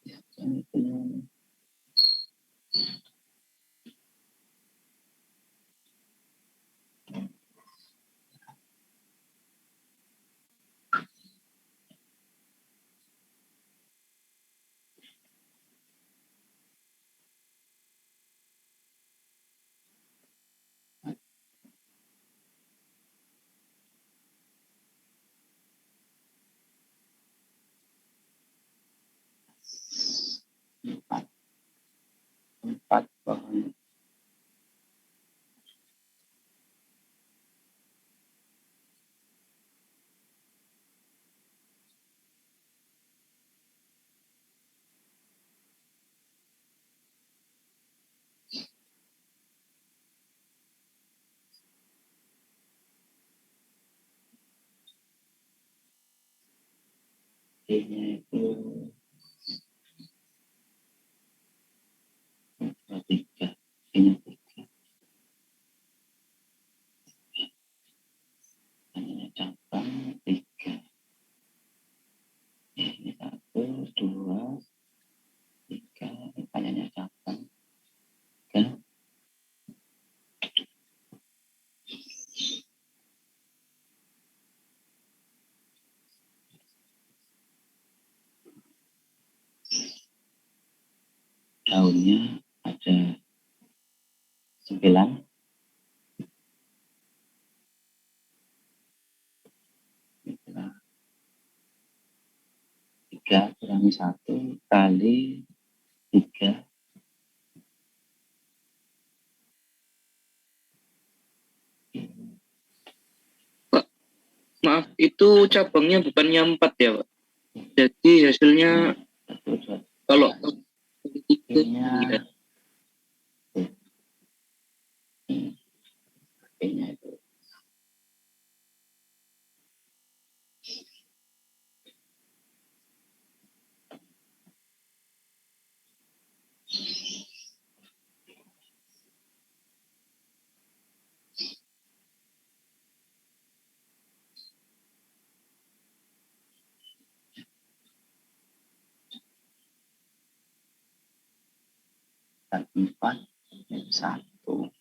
Ya, jam itu empat. 4 pohon. T-nya itu 3. T-nya 3. Hanya cabang 3. Ini 1, 2, 3. Ini banyaknya cabang 3. Daunnya ada 9. 3 kurangi 1 kali 3. Maaf, itu cabangnya bukannya 4 ya, Pak? Jadi hasilnya kalau 3 T-nya T-nya itu dan 4 ini 1.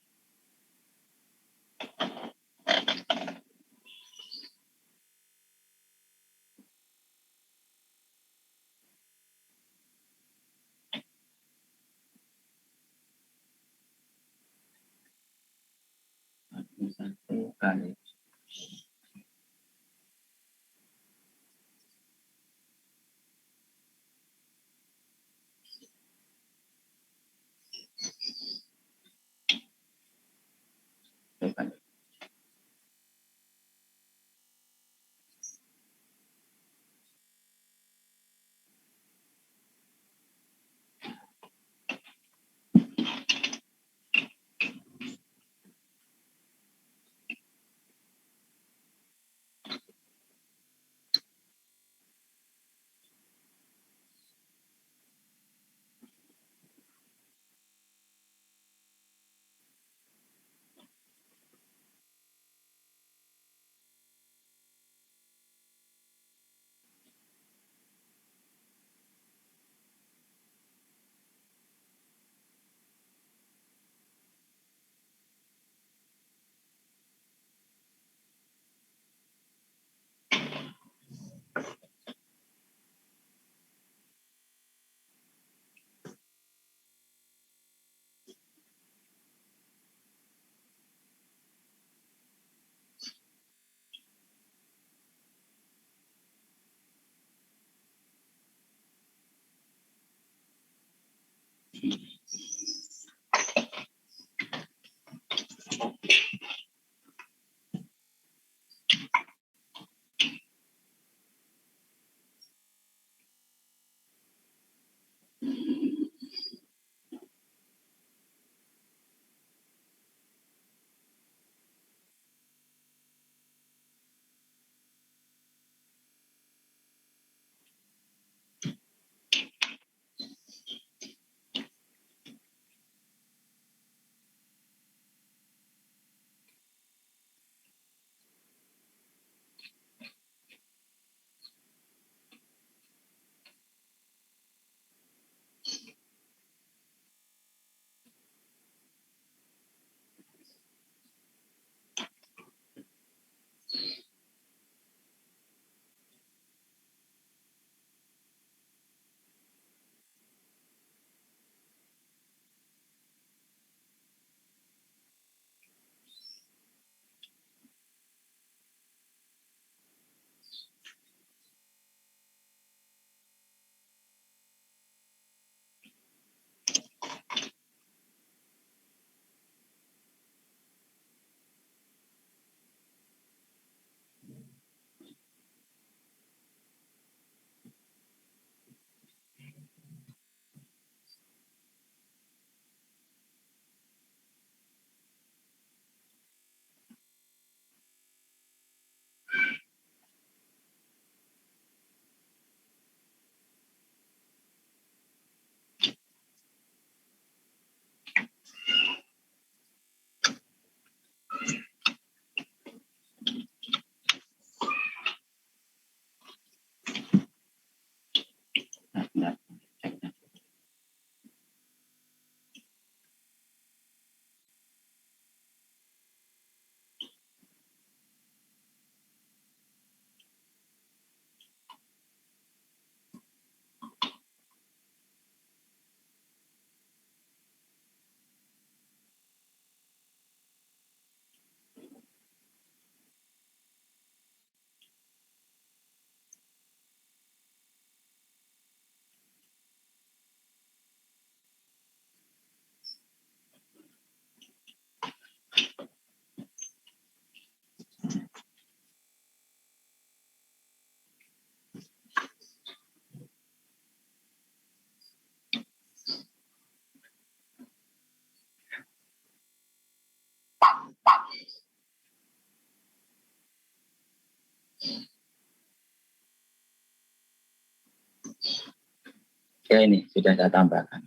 Ini 1 kali Nah, ya ini sudah saya tambahkan.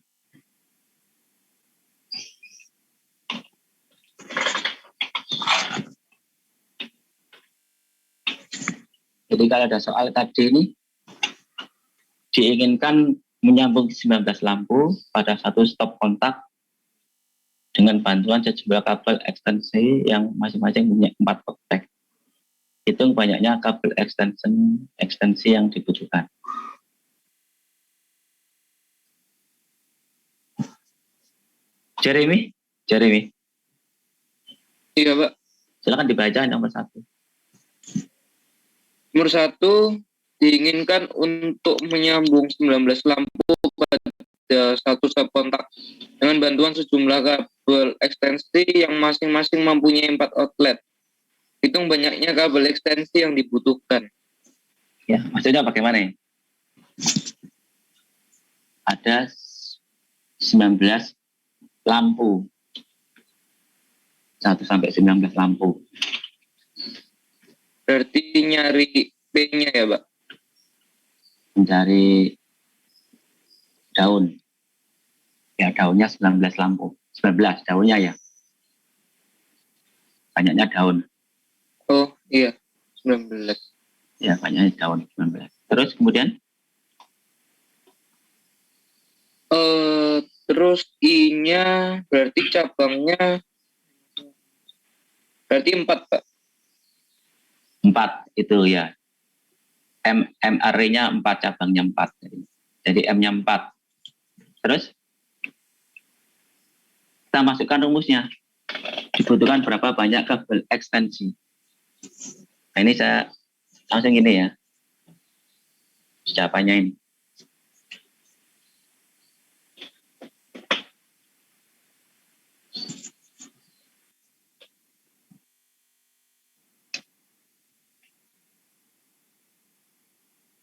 Jadi kalau ada soal tadi ini, diinginkan menyambung 19 lampu pada satu stop kontak dengan bantuan sejumlah kabel ekstensi yang masing-masing punya 4 kontak. Hitung banyaknya kabel ekstensi yang dibutuhkan. Jeremy? Iya, Pak. Silakan dibaca nomor 1. Nomor 1, diinginkan untuk menyambung 19 lampu pada satu stop kontak dengan bantuan sejumlah kabel ekstensi yang masing-masing mempunyai 4 outlet. Hitung banyaknya kabel ekstensi yang dibutuhkan. Ya, maksudnya bagaimana ya? Ada 19 lampu. 1 sampai 19 lampu. Berarti nyari P-nya ya, Pak? Mencari daun. Ya, daunnya 19 lampu. 19 daunnya ya. Banyaknya daun. Oh, iya. 19. Ya, banyaknya daun 19. Terus kemudian? Terus I-nya berarti cabangnya berarti 4, Pak. 4 itu ya. MRE-nya 4, cabangnya 4. Jadi M-nya 4. Terus kita masukkan rumusnya. Dibutuhkan berapa banyak kabel ekstensi. Nah, ini saya langsung gini ya. Jawabannya ini.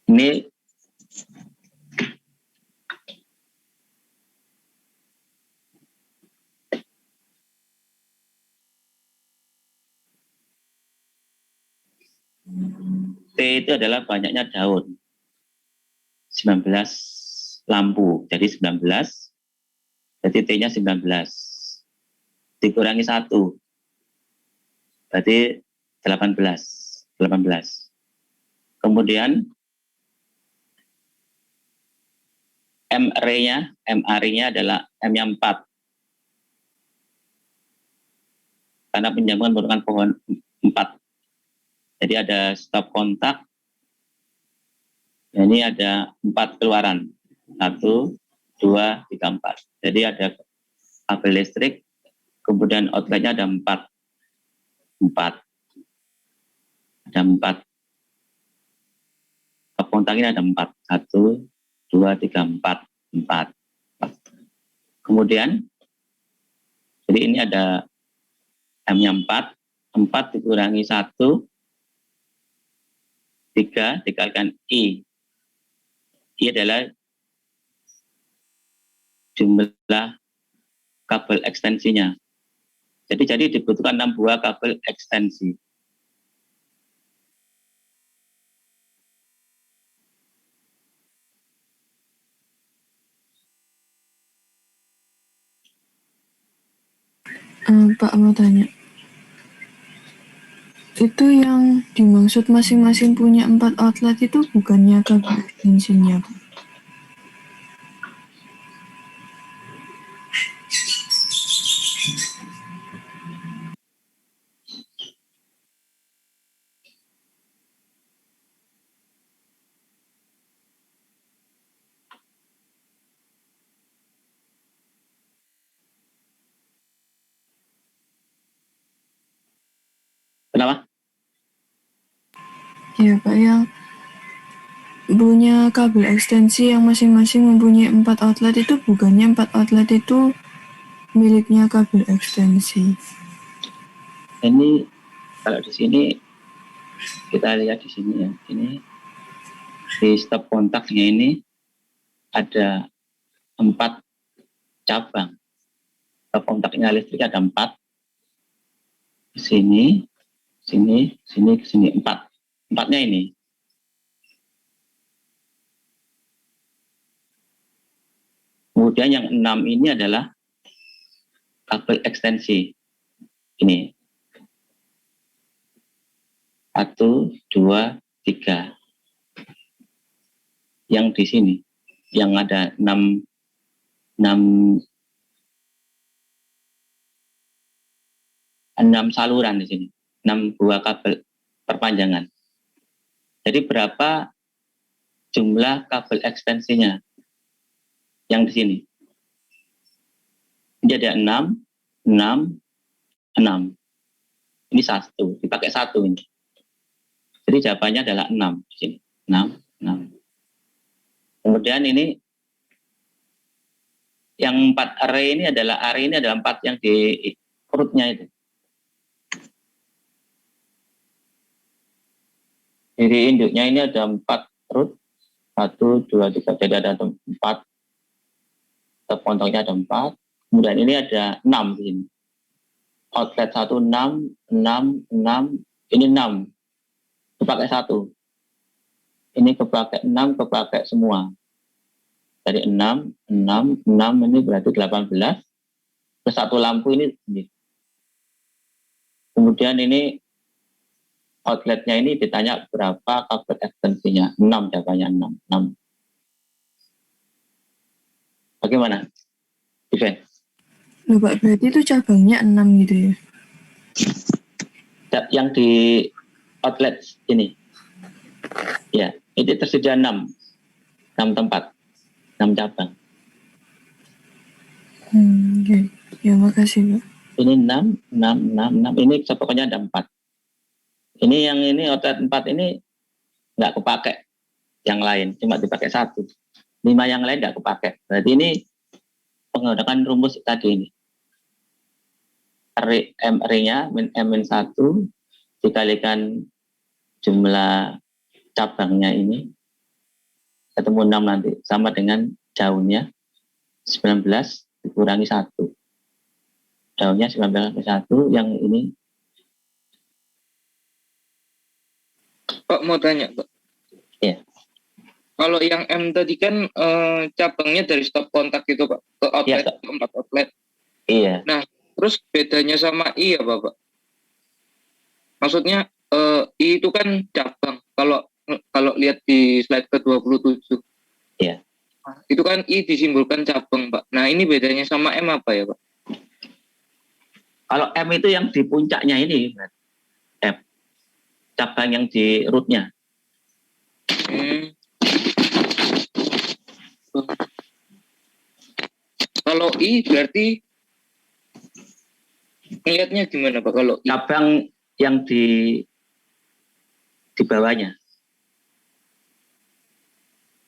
Ini T itu adalah banyaknya daun. 19 lampu. Jadi 19. Berarti T-nya 19. Dikurangi 1. Berarti 18. 18. Kemudian MR-nya adalah M-nya 4. Karena penyambungan menggunakan pohon 4. Jadi ada stop kontak. Ini ada 4 keluaran. 1, 2, 3, 4. Jadi ada kabel listrik, kemudian outletnya ada 4. 4. Ada 4. Stop kontaknya ada 4. 1, 2, 3, 4. 4. Kemudian, jadi ini ada M-nya 4. 4 dikurangi 1. 3 dikalikan I. I adalah jumlah kabel ekstensinya. Jadi dibutuhkan 6 buah kabel ekstensi. Pak mau tanya. Itu yang dimaksud masing-masing punya 4 outlet itu bukannya kabel ekstensinya, Pak? Kenapa? Ya Pak, yang punya kabel ekstensi yang masing-masing mempunyai 4 outlet itu bukannya 4 outlet itu miliknya kabel ekstensi. Ini kalau di sini kita lihat di sini ya. Ini di stop kontaknya ini ada 4 cabang. Stop kontaknya listrik ada 4. Sini, sini, sini, ke sini 4. 4-nya ini. Kemudian yang 6 ini adalah kabel ekstensi. Ini. 1, 2, 3. Yang di sini. Yang ada 6 saluran di sini. 6 buah kabel perpanjangan. Jadi berapa jumlah kabel ekstensinya yang di sini? Ini ada 6, 6, 6. Ini 1, dipakai 1 ini. Jadi jawabannya adalah 6 di sini. 6, 6. Kemudian ini yang 4 array ini adalah 4 yang di perutnya itu. Jadi induknya ini ada 4 root. 1, 2, 3. Jadi ada 4. Kontaknya ada 4. Kemudian ini ada 6 di sini. Outlet 1, 6, 6, 6. Ini 6. Kepakai 1. Ini kepakai 6, kepakai semua. Dari 6, 6, 6 ini berarti 18. Plus 1 lampu ini. Kemudian ini outletnya ini ditanya berapa kabel ekstensinya. 6 jawabannya 6. Bagaimana? Ivan? Loh Pak, berarti itu cabangnya 6 gitu ya? Yang di outlet ini. Ya, ini tersedia 6 tempat. 6 cabang. Okay. Ya makasih Pak. Ini 6. Ini pokoknya ada 4. Ini yang ini outlet 4 ini nggak kepakai yang lain, cuma dipakai 1. 5 yang lain nggak kepakai. Berarti ini menggunakan rumus tadi ini. MR-nya M-1 dikalikan jumlah cabangnya ini ketemu 6 nanti. Sama dengan daunnya 19 dikurangi 1. Daunnya 19 ke 1, yang ini. Pak mau tanya, Pak. Iya. Kalau yang M tadi kan cabangnya dari stop kontak gitu, Pak, ke outlet, Iya, ke 4 outlet. Iya. Nah, terus bedanya sama I apa, Pak? Maksudnya I itu kan cabang. Kalau lihat di slide ke-27. Iya. Itu kan I disimbolkan cabang, Pak. Nah, ini bedanya sama M apa ya, Pak? Kalau M itu yang di puncaknya ini, M. Cabang yang di rootnya. Kalau I berarti ngelihatnya gimana, Pak? Kalau I? Cabang yang di bawahnya.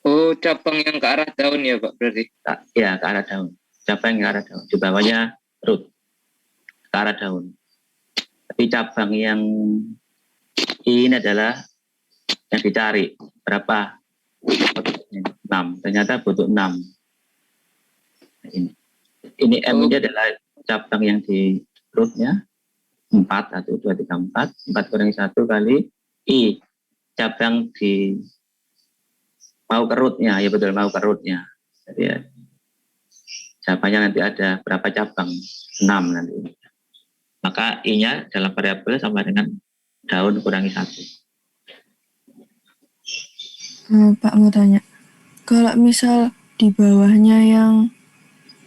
Oh, cabang yang ke arah daun ya, Pak, berarti? Ya, ke arah daun. Cabang yang ke arah daun. Di bawahnya root. Ke arah daun. Tapi cabang yang ini adalah yang dicari. Berapa? 6. Ternyata butuh 6. Nah, ini M ini adalah cabang yang di rootnya. 4, 1, 2, 3, 4. 4 kurangi 1 kali I. Cabang di mau ke rootnya. Ya betul, mau ke rootnya. Jadi ya, jawabannya nanti ada berapa cabang? 6 nanti. Maka I-nya dalam variabel sama dengan daun kurangi 1. Pak mau tanya, kalau misal di bawahnya yang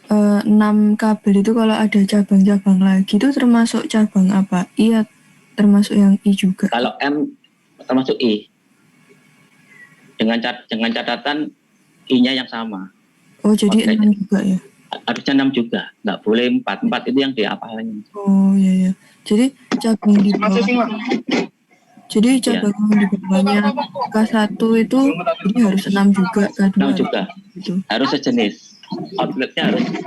6 kabel itu kalau ada cabang-cabang lagi itu termasuk cabang apa? Iya, termasuk yang I juga. Kalau M termasuk I. Dengan catatan I-nya yang sama. Oh, jadi 6 juga ya? Harusnya 6 juga. Nggak boleh 4. 4 itu yang dihafalin. Oh, iya, ya. Jadi cabang di bawah. Jadi cabang di bawahnya K1 itu jadi harus 6 juga, K2 6 juga. gitu. Harus sejenis. Outletnya harus 6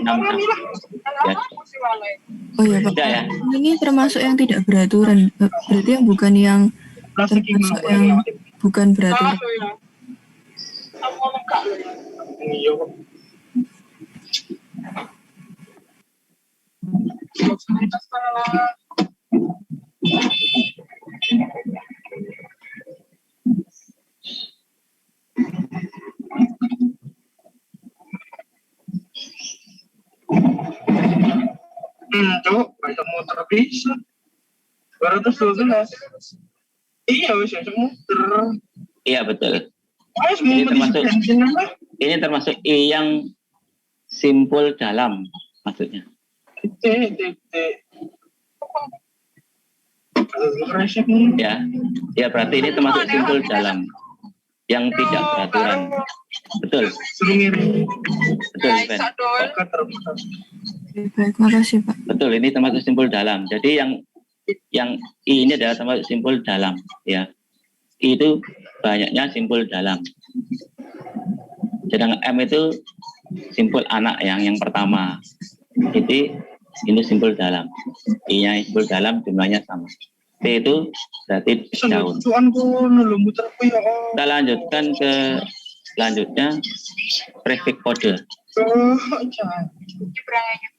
ya. Oh ya, Pak. Tidak ya. Ini termasuk yang tidak beraturan. Berarti yang bukan yang termasuk yang bukan beraturan. Cok, banyak motor bisa. 212. Iya, wis muter. Iya betul. Ini Ini termasuk I yang simpul dalam maksudnya. Ya berarti ini termasuk simpul dalam yang tidak beraturan. Betul. Betul, Ben. Baik, makasih, Pak. Betul, ini termasuk simpul dalam. Jadi yang I ini adalah termasuk simpul dalam, ya. I itu banyaknya simpul dalam. Sedangkan M itu simpul anak yang pertama. Jadi ini simpul dalam. I-nya simpul dalam jumlahnya sama. T itu berarti daun. Kita lanjutkan ke selanjutnya prefix kode.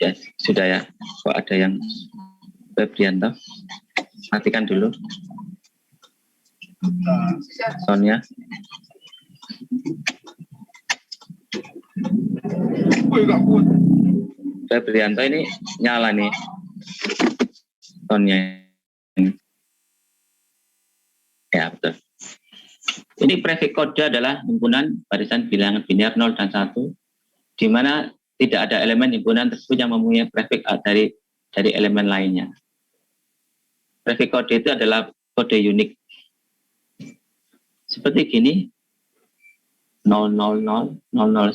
Ya, sudah ya. Kok ada yang Febrianto? Matikan dulu. Sonia. Febrianto ini nyala nih. Sonia. Ya, betul. Ini prefix kode adalah himpunan barisan bilangan biner 0 dan 1, di mana tidak ada elemen himpunan tersebut yang mempunyai prefix dari elemen lainnya. Prefix kode itu adalah kode unik. Seperti gini, 000, 001, 01,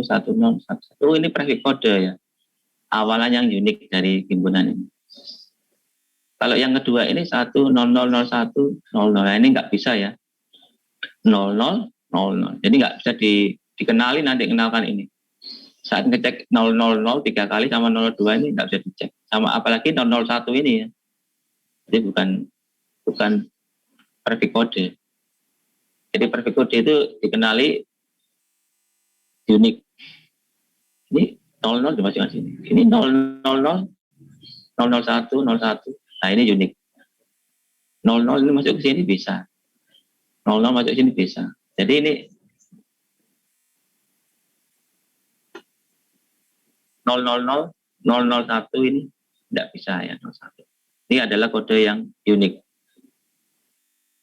1011. Ini prefix kode ya. Awalan yang unik dari himpunan ini. Kalau yang kedua ini 100100, ini nggak bisa ya. 0000. Jadi nggak bisa dikenali nanti kenalkan ini. Saat ngecek 000 3 kali sama 02 ini nggak bisa dicek. Sama apalagi 001 ini ya. Jadi bukan prefix kode. Jadi prefix kode itu dikenali unik. Ini 00 dimasukkan sini. Ini 000, 001, 01. Nah, ini unik. 00 ini masuk ke sini bisa. 00 masuk ke sini bisa. Jadi ini 000, 001 ini tidak bisa ya, 01. Ini adalah kode yang unik.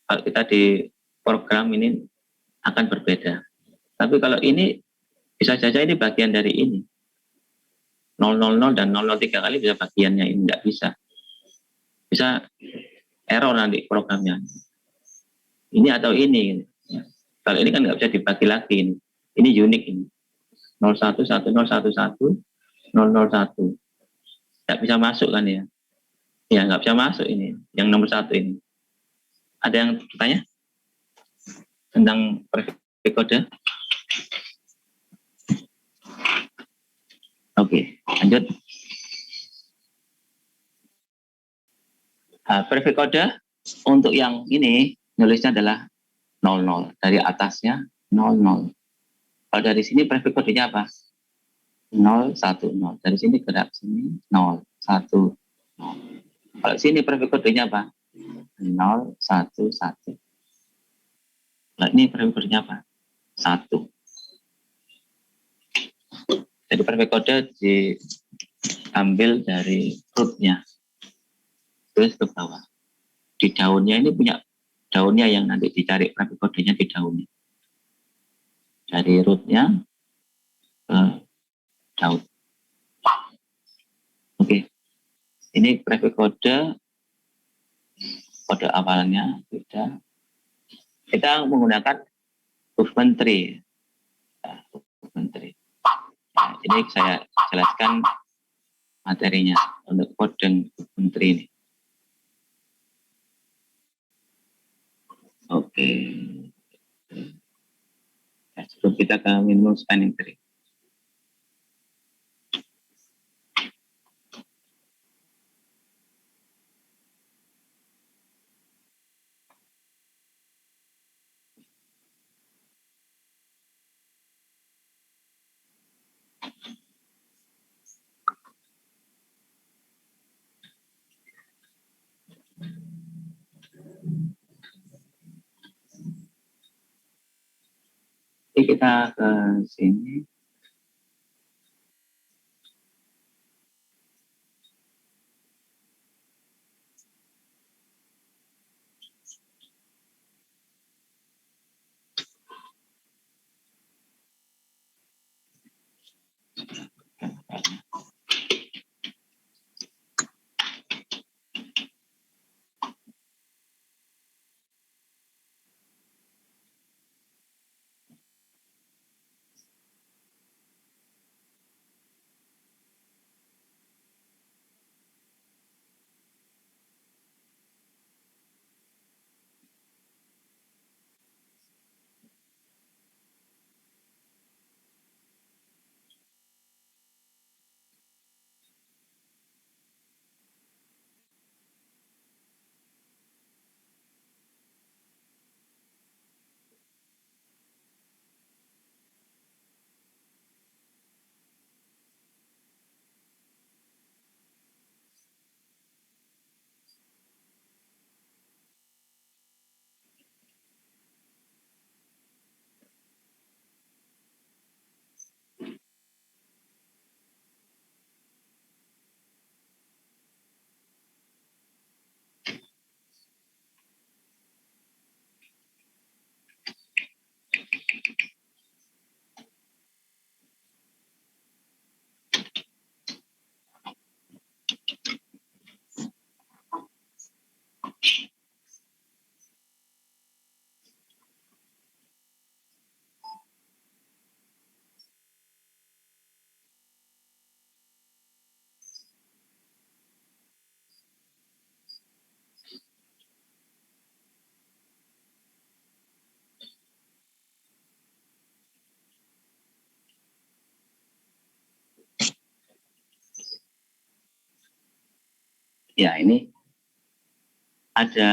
Kalau kita di program ini akan berbeda. Tapi kalau ini bisa saja ini bagian dari ini. 000 dan 003 kali bisa bagiannya, ini tidak bisa. Bisa error nanti programnya. Ini atau ini. Ya. Kalau ini kan nggak bisa dibagi lagi. Ini unik ini. 011011 001. Nggak bisa masuk kan ya? Ya nggak bisa masuk ini. Yang nomor 1 ini. Ada yang bertanya tentang prefix kode? Oke, lanjut. Nah, prefix kode untuk yang ini nulisnya adalah 00. Dari atasnya 00. Kalau dari sini prefix kodenya apa? 010. Dari sini gerak sini 010. Kalau sini prefix kodenya apa? 011. Nah, ini prefix kodenya apa? 1. Jadi prefix kode diambil dari rootnya. Terus ke bawah. Di daunnya ini punya daunnya yang nanti dicari prefix kodenya di daunnya. Dari rootnya ke daun. Oke. Ini prefix kode awalnya beda. Kita menggunakan movement tree. Movement tree. Nah, ini saya jelaskan materinya untuk kode movement tree ini. Oke. Ya, sebelum kita ke minimum spanning tree. Oke, kita ke sini. Ya, ini ada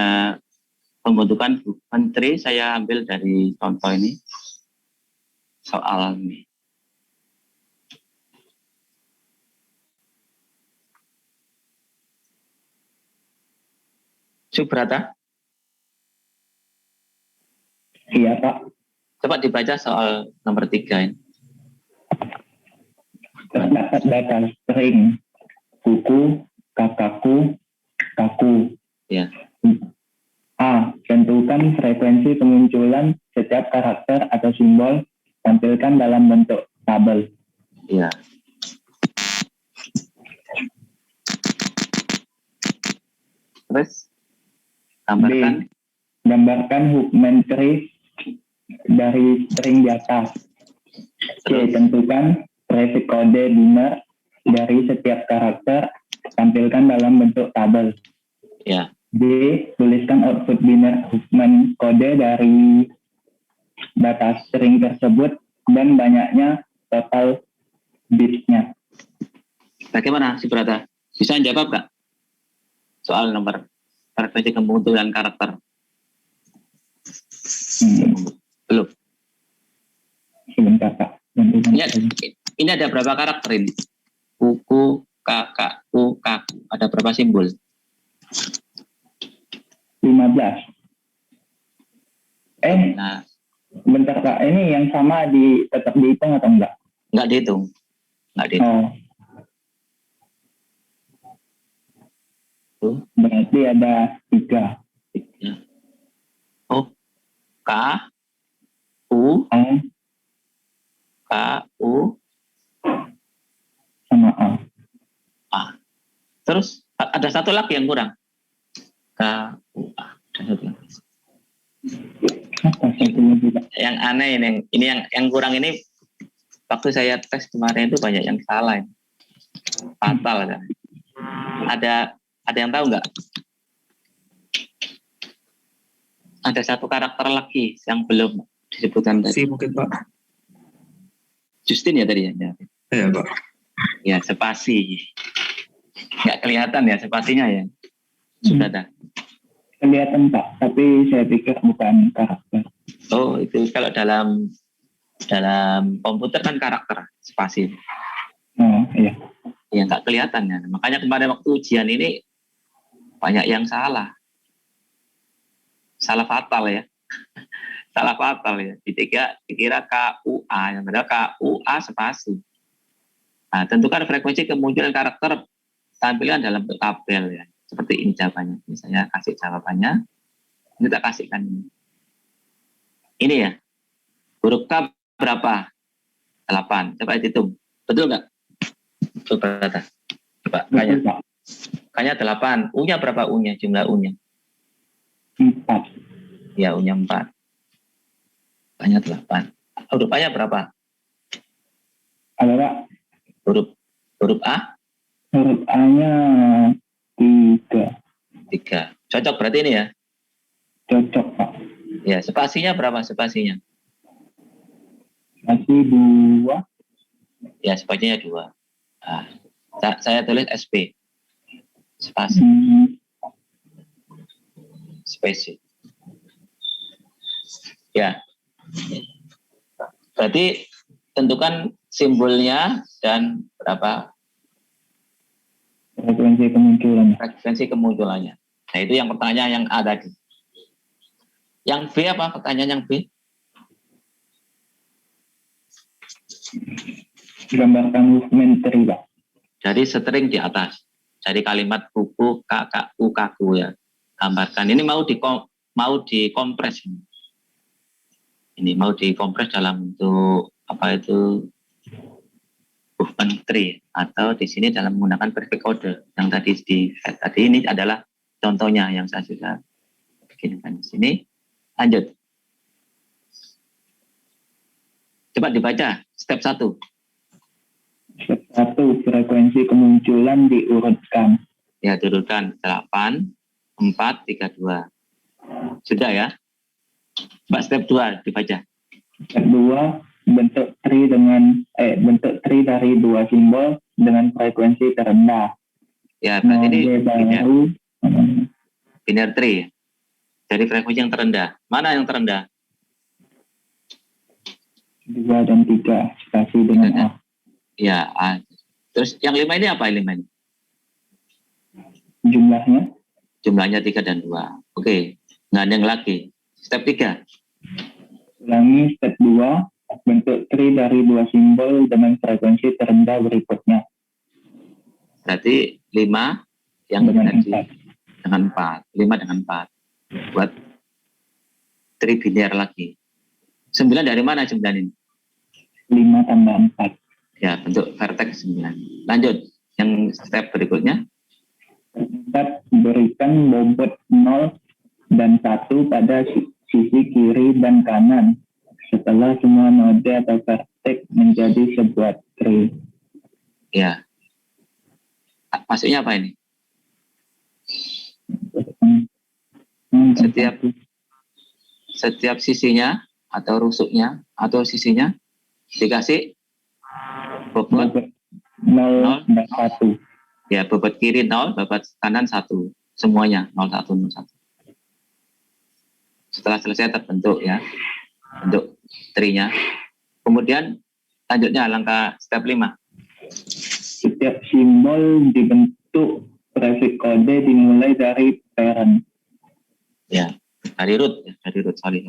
pembentukan menteri saya ambil dari contoh ini. Soal ini. Subrata, Iya Pak. coba dibaca soal nomor 3 ini. Terdapat data string kuku, kakakku, kaku. Ya. A. Tentukan frekuensi kemunculan setiap karakter atau simbol, tampilkan dalam bentuk tabel. Ya. Terus tambahkan. Gambarkan Huckman tree dari string di atas. C. Tentukan prefix kode biner dari setiap karakter, tampilkan dalam bentuk tabel. Ya. D. Tuliskan output biner Huckman kode dari data string tersebut dan banyaknya total bitsnya. Bagaimana Subrata? Bisa jawab nggak? Soal nomor frekuensi kemunculan karakter. Belum. Sebentar Pak. Ini ada berapa karakter ini? Kuku, kakakku, kaku. Ada berapa simbol? 15. Nah, Bentar Pak. Ini yang sama tetap dihitung atau enggak? nggak dihitung. Nggak dihitung. Oh. Berarti ada 3. Ya. Oh, K, U, K, U, sama A. A. Terus ada satu lagi yang kurang. K, U, A. Ada satu lagi. Apa satunya tidak? Yang aneh ini yang kurang ini waktu saya tes kemarin itu banyak yang salah. Fatal kan. Ada yang tahu nggak? Ada satu karakter lagi yang belum disebutkan tadi. Si mungkin Pak. Justin ya tadi ya? Iya Pak. Ya, spasi. Nggak kelihatan ya spasinya ya? Sudah ada. Kelihatan Pak, tapi saya pikir bukan karakter. Oh, itu kalau dalam komputer kan karakter spasi. Oh iya. Ya nggak kelihatan ya. Makanya kemarin waktu ujian ini banyak yang salah. Salah fatal ya. Salah fatal ya. Dikira KUA, yang padahal KUA spasi. Nah, tentukan frekuensi kemunculan karakter tampilan dalam tabel ya. Seperti ini jawabannya. Ini saya kasih jawabannya. Ini tak kasihkan ini. Ini ya. Huruf K berapa? 8. Coba hitung. Betul nggak? Coba kata. Coba Betul kayaknya. Pak. Kayaknya 8. U-nya berapa U-nya? Jumlah U-nya. 4. Ya, U-nya 4. Kayaknya 8. Huruf A-nya berapa? Ada Pak. Huruf A? Huruf A-nya 3. 3. Cocok berarti ini ya? Cocok Pak. Ya, spasinya berapa spasinya? Masih 2. Ya, spasinya 2. Nah, saya tulis SP. Spasi. Spasi. Ya. Berarti tentukan simbolnya dan berapa Frekuensi kemunculan. frekuensi kemunculannya. Nah, itu yang pertanyaan yang A tadi. Yang B apa? Pertanyaan yang B? Gambarkan movement tree Pak. Jadi string di atas. Jadi kalimat buku, kakakku, kaku ya. Gambarkan. Ini mau dikompres. Ini mau dikompres dalam bentuk apa itu? Movement tree, atau di sini dalam menggunakan prefix kode yang tadi tadi ini adalah contohnya yang saya sudah bikinkan di sini. Lanjut. Coba dibaca step 1. Step 1, frekuensi kemunculan diurutkan. Ya, diurutkan 8, 4, 3, 2. Sudah ya? Mbak, step 2 dibaca. Step 2, bentuk tree dari 2 simbol dengan frekuensi terendah. Ya, berarti ini Node baru. binary tree. dari frekuensi yang terendah. Mana yang terendah? 2 dan 3 spasi dengan A. Ya, A. Terus yang 5 ini apa 5 ini? Jumlahnya Jumlahnya 3 dan 2. Oke, gandeng lagi. Step 3. ulangi step 2, bentuk tree dari 2 simbol dengan frekuensi terendah berikutnya Berarti 5 yang dengan tadi 4. dengan 4. 5 dengan 4. Buat tree biner lagi. 9 dari mana 9 ini? 5 tambah 4. Ya, bentuk vertex 9. Lanjut. Yang step berikutnya. 4, berikan bobot 0 dan 1 pada sisi kiri dan kanan setelah semua node atau vertex menjadi sebuah tree. Ya. Maksudnya apa ini? Setiap sisinya atau rusuknya atau sisinya dikasih bobot 0 dan 1. ya, bobot kiri 0, bobot kanan 1, semuanya 0 1 0 1. Setelah selesai terbentuk ya bentuk tree-nya. Kemudian lanjutnya langkah step 5. Setiap simbol dibentuk prefix kode dimulai dari parent. Ya, dari root, sorry.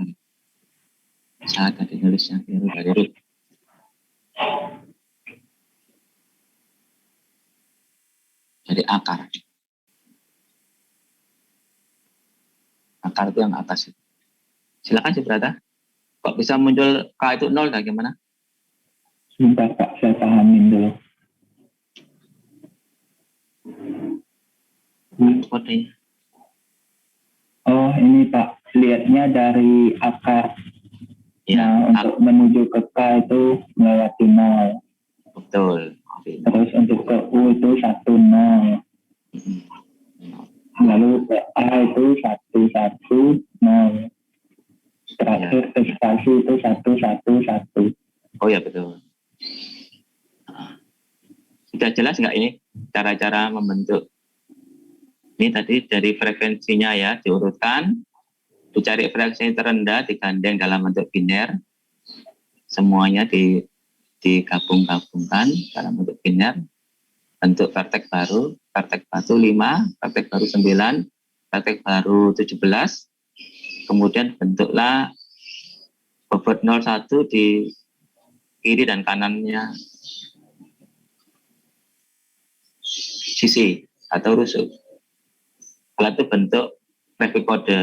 Saya tadi nulisnya dari root. Dari akar. Akar itu yang atas. Silakan si Brata. Kok bisa muncul K itu 0 bagaimana? Sebentar Pak, saya pahamin dulu. Kodenya. Oh ini Pak, lihatnya dari akar. Ya, Nah untuk menuju ke K itu melewati 0. betul. Oke. Terus untuk ke U itu 1 0. Lalu ke A itu 1 1 0. Terakhir ke spasi itu 1 1 1. Oh ya, betul. Sudah jelas nggak ini cara-cara membentuk? Ini tadi dari frekuensinya ya, diurutkan, dicari frekuensi terendah, digandeng dalam bentuk biner, semuanya digabung-gabungkan dalam bentuk biner, bentuk vertex baru 5, vertex baru 9, vertex baru 17, kemudian bentuklah bobot 01 di kiri dan kanannya sisi atau rusuk. Kalau itu bentuk prefix kode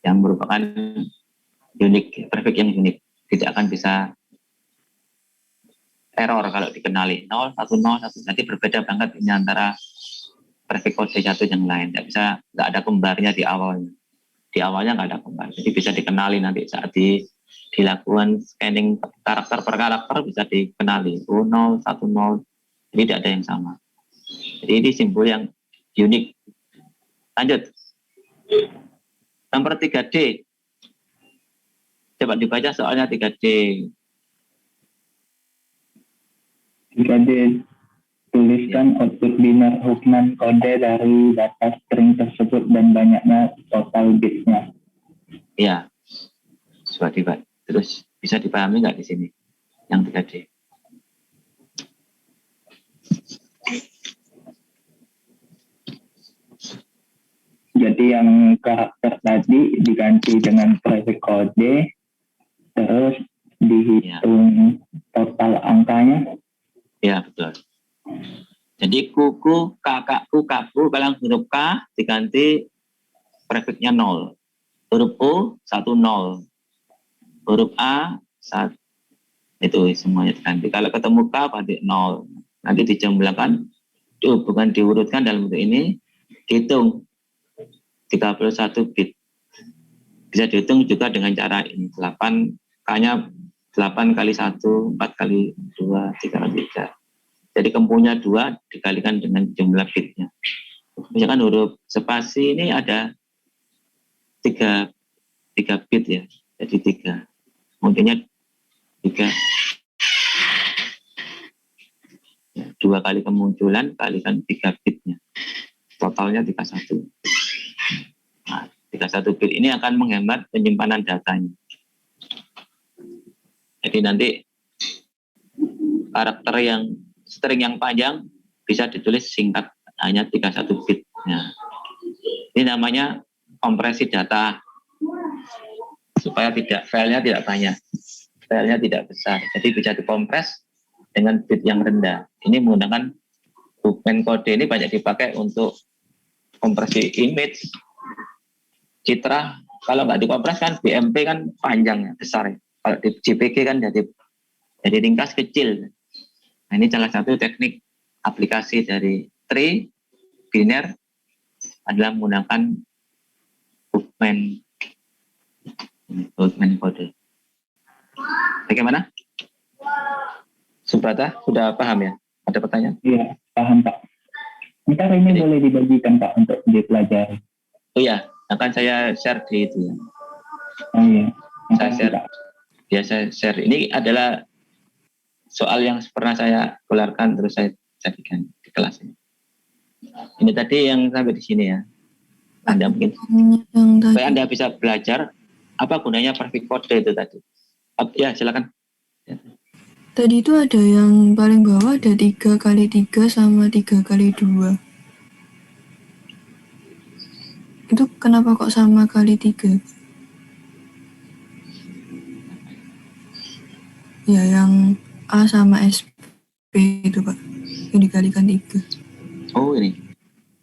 yang merupakan unik, prefix yang unik, tidak akan bisa error kalau dikenali 0 1 0 1. Nanti berbeda banget ini antara prefix kode satu yang lain. Nggak ada kembarnya di awalnya. Di awalnya nggak ada kembar. Jadi bisa dikenali nanti saat dilakukan scanning karakter per karakter bisa dikenali 0 1 0. Jadi tidak ada yang sama. Jadi ini simbol yang unik. Lanjut. Nomor 3D. Coba dibaca soalnya 3D. 3D, tuliskan output biner Huffman kode dari data string tersebut dan banyaknya total bitnya. Ya, coba dibaca. Terus bisa dipahami nggak di sini yang 3D? Jadi yang karakter tadi diganti dengan prefix kode, terus dihitung total angkanya. Ya, betul. Jadi kuku, kakakku, kakku, kalau huruf K diganti prefixnya 0. Huruf O 1 0. Huruf A 1. Itu semuanya diganti. Kalau ketemu K berarti 0. Nanti dijumlahkan, bukan diurutkan dalam bentuk ini, dihitung 31 bit. Bisa dihitung juga dengan cara ini. 8 K-nya 8 kali 1, 4 kali 2, 3 kali 3. Jadi kempunya 2 dikalikan dengan jumlah bitnya. Misalkan huruf spasi ini ada 3 bit ya. Jadi 3. Kemudiannya 3. Ya, 2 kali kemunculan kalikan 3 bitnya. Totalnya 31. Nah, 31 bit ini akan menghemat penyimpanan datanya. Jadi nanti karakter string yang panjang bisa ditulis singkat hanya 31 bit. Nah, ini namanya kompresi data supaya filenya tidak banyak, filenya tidak besar. Jadi bisa dikompres dengan bit yang rendah. Ini menggunakan bookman kode ini banyak dipakai untuk kompresi image, citra. Kalau nggak dikompres kan BMP kan panjang ya, besar ya. Kalau di JPG kan jadi ringkas kecil. Nah, ini salah satu teknik aplikasi dari tree biner adalah menggunakan bookman kode. Bagaimana? Subrata, sudah paham ya? Ada pertanyaan? Iya, paham Pak. Ntar ini boleh dibagikan Pak untuk dipelajari. Oh ya, akan saya share di itu ya. Oh iya. Saya share. Ya, saya share. Ini adalah soal yang pernah saya keluarkan terus saya jadikan di kelas ini. Ini tadi yang sampai di sini ya. Anda mungkin supaya Anda bisa belajar apa gunanya perfect code itu tadi. Ya, silakan. Ya. Tadi itu ada yang paling bawah ada 3x3 sama 3x2. Itu kenapa kok sama kali 3? Ya, yang A sama SP itu Pak, yang dikalikan 3. Oh, ini.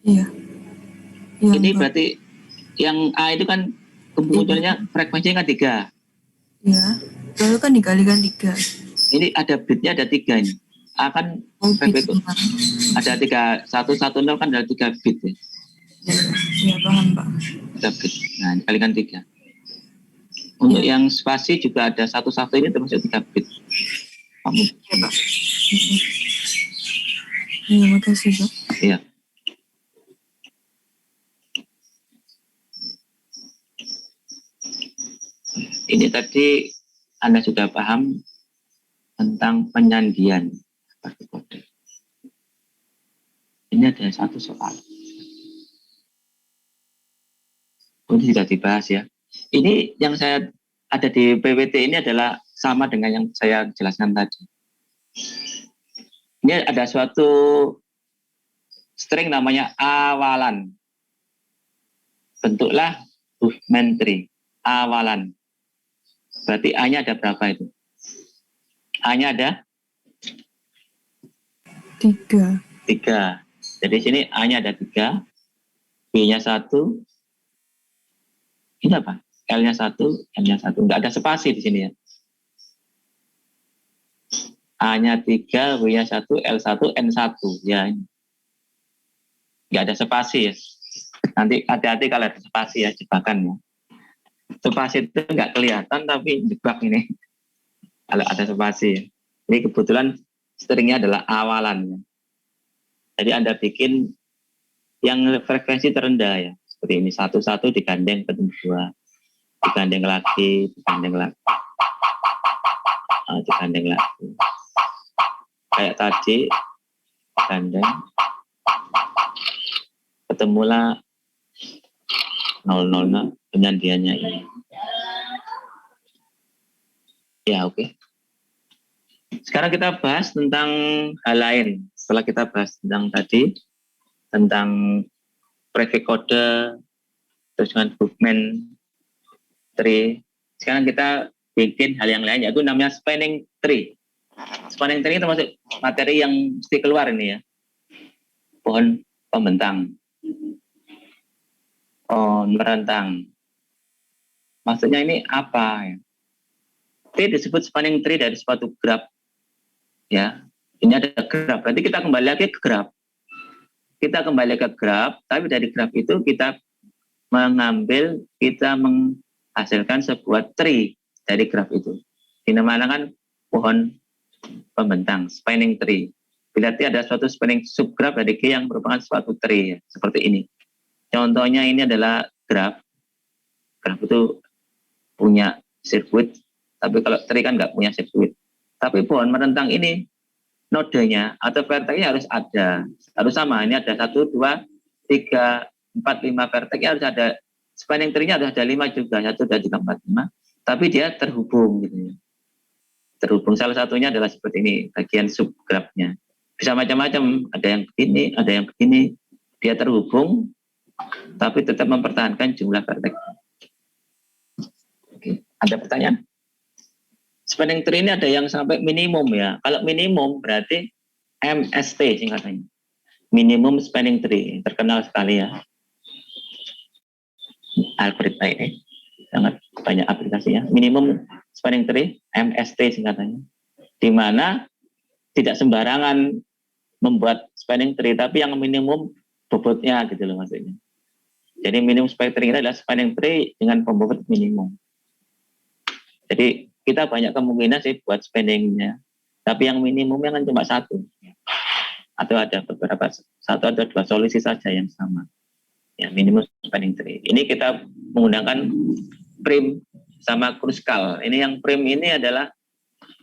Iya. Yang Ini berarti yang A itu kan munculnya frekuensinya kan 3. Ya, lalu kan dikalikan 3. Ini ada bitnya ada 3 ini. A kan ada 3, 110 kan ada 3 bit ya. Ya, paham Pak. 3 bit. Nah, dikalikan 3. Untuk yang spasi juga ada 11 ini termasuk 3 bit. Kamu. Ya Pak. Iya, makasih Pak. Iya. Ini tadi Anda sudah paham tentang penyandian perfect code. Ini ada satu soal. Ini sudah dibahas ya. Ini yang saya ada di PPT ini adalah sama dengan yang saya jelaskan tadi. Ini ada suatu string namanya awalan. Bentuklah bookman tree. Awalan. Berarti A-nya ada berapa itu? A-nya ada? 3. 3. Jadi sini A-nya ada 3. B-nya 1. Ini apa? L-nya 1, M-nya 1. Enggak ada spasi di sini ya. A-nya 3, B-nya 1, L1, N1. Ya, ini. Enggak ada spasi ya. Nanti hati-hati kalau ada spasi ya, jebakan ya. Spasi itu enggak kelihatan tapi jebak ini. Kalau ada spasi. Ini kebetulan stringnya adalah awalan ya. Jadi Anda bikin yang frekuensi terendah ya. Seperti ini, 1-1 digandeng ketemu 2. Digandeng lagi, digandeng lagi. Digandeng lagi. Kayak tadi, digandeng. Ketemulah 0-0 penyandiannya ini. Ya, oke. Sekarang kita bahas tentang hal lain. Setelah kita bahas tentang tadi, tentang prefix code, terus dengan bookman tree. Sekarang kita bikin hal yang lain, yaitu namanya spanning tree. Spanning tree itu termasuk materi yang mesti keluar ini ya. Pohon pembentang. Pohon merentang. Maksudnya ini apa ya? T disebut spanning tree dari suatu graph. Ya, ini ada graph. Berarti kita kembali lagi ke graph. Kita kembali ke graph, tapi dari graph itu kita menghasilkan sebuah tree dari graph itu. Dinamakan pohon pembentang, spanning tree. Berarti ada suatu spanning subgraph dari G yang merupakan suatu tree, ya, seperti ini. Contohnya ini adalah graph. Graph itu punya sirkuit, tapi kalau tree kan nggak punya sirkuit. Tapi pohon merentang ini, nodenya atau vertexnya harus ada. Harus sama, ini ada 1, 2, 3, 4, 5 vertexnya harus ada spanning tree-nya ada 5 juga, 1, 2, 3, 4, 5, tapi dia terhubung gitu ya. Terhubung, salah satunya adalah seperti ini, bagian subgrafnya. Bisa macam-macam, ada yang begini, ada yang begini. Dia terhubung, tapi tetap mempertahankan jumlah vertex. Oke, ada pertanyaan? Spanning tree ini ada yang sampai minimum ya. Kalau minimum berarti MST singkatannya. Minimum spanning tree, terkenal sekali ya. Alfred Tae, sangat banyak aplikasinya. Minimum spanning tree, MST singkatannya. Di mana tidak sembarangan membuat spanning tree, tapi yang minimum bobotnya gitu loh maksudnya. Jadi minimum spanning tree adalah spanning tree dengan pembobot minimum. Jadi kita banyak kemungkinan sih buat spanningnya, tapi yang minimumnya kan cuma 1. Atau ada beberapa, 1 atau 2 solusi saja yang sama. Ya, minimum spanning tree. Ini kita menggunakan prim sama kruskal. Ini yang prim ini adalah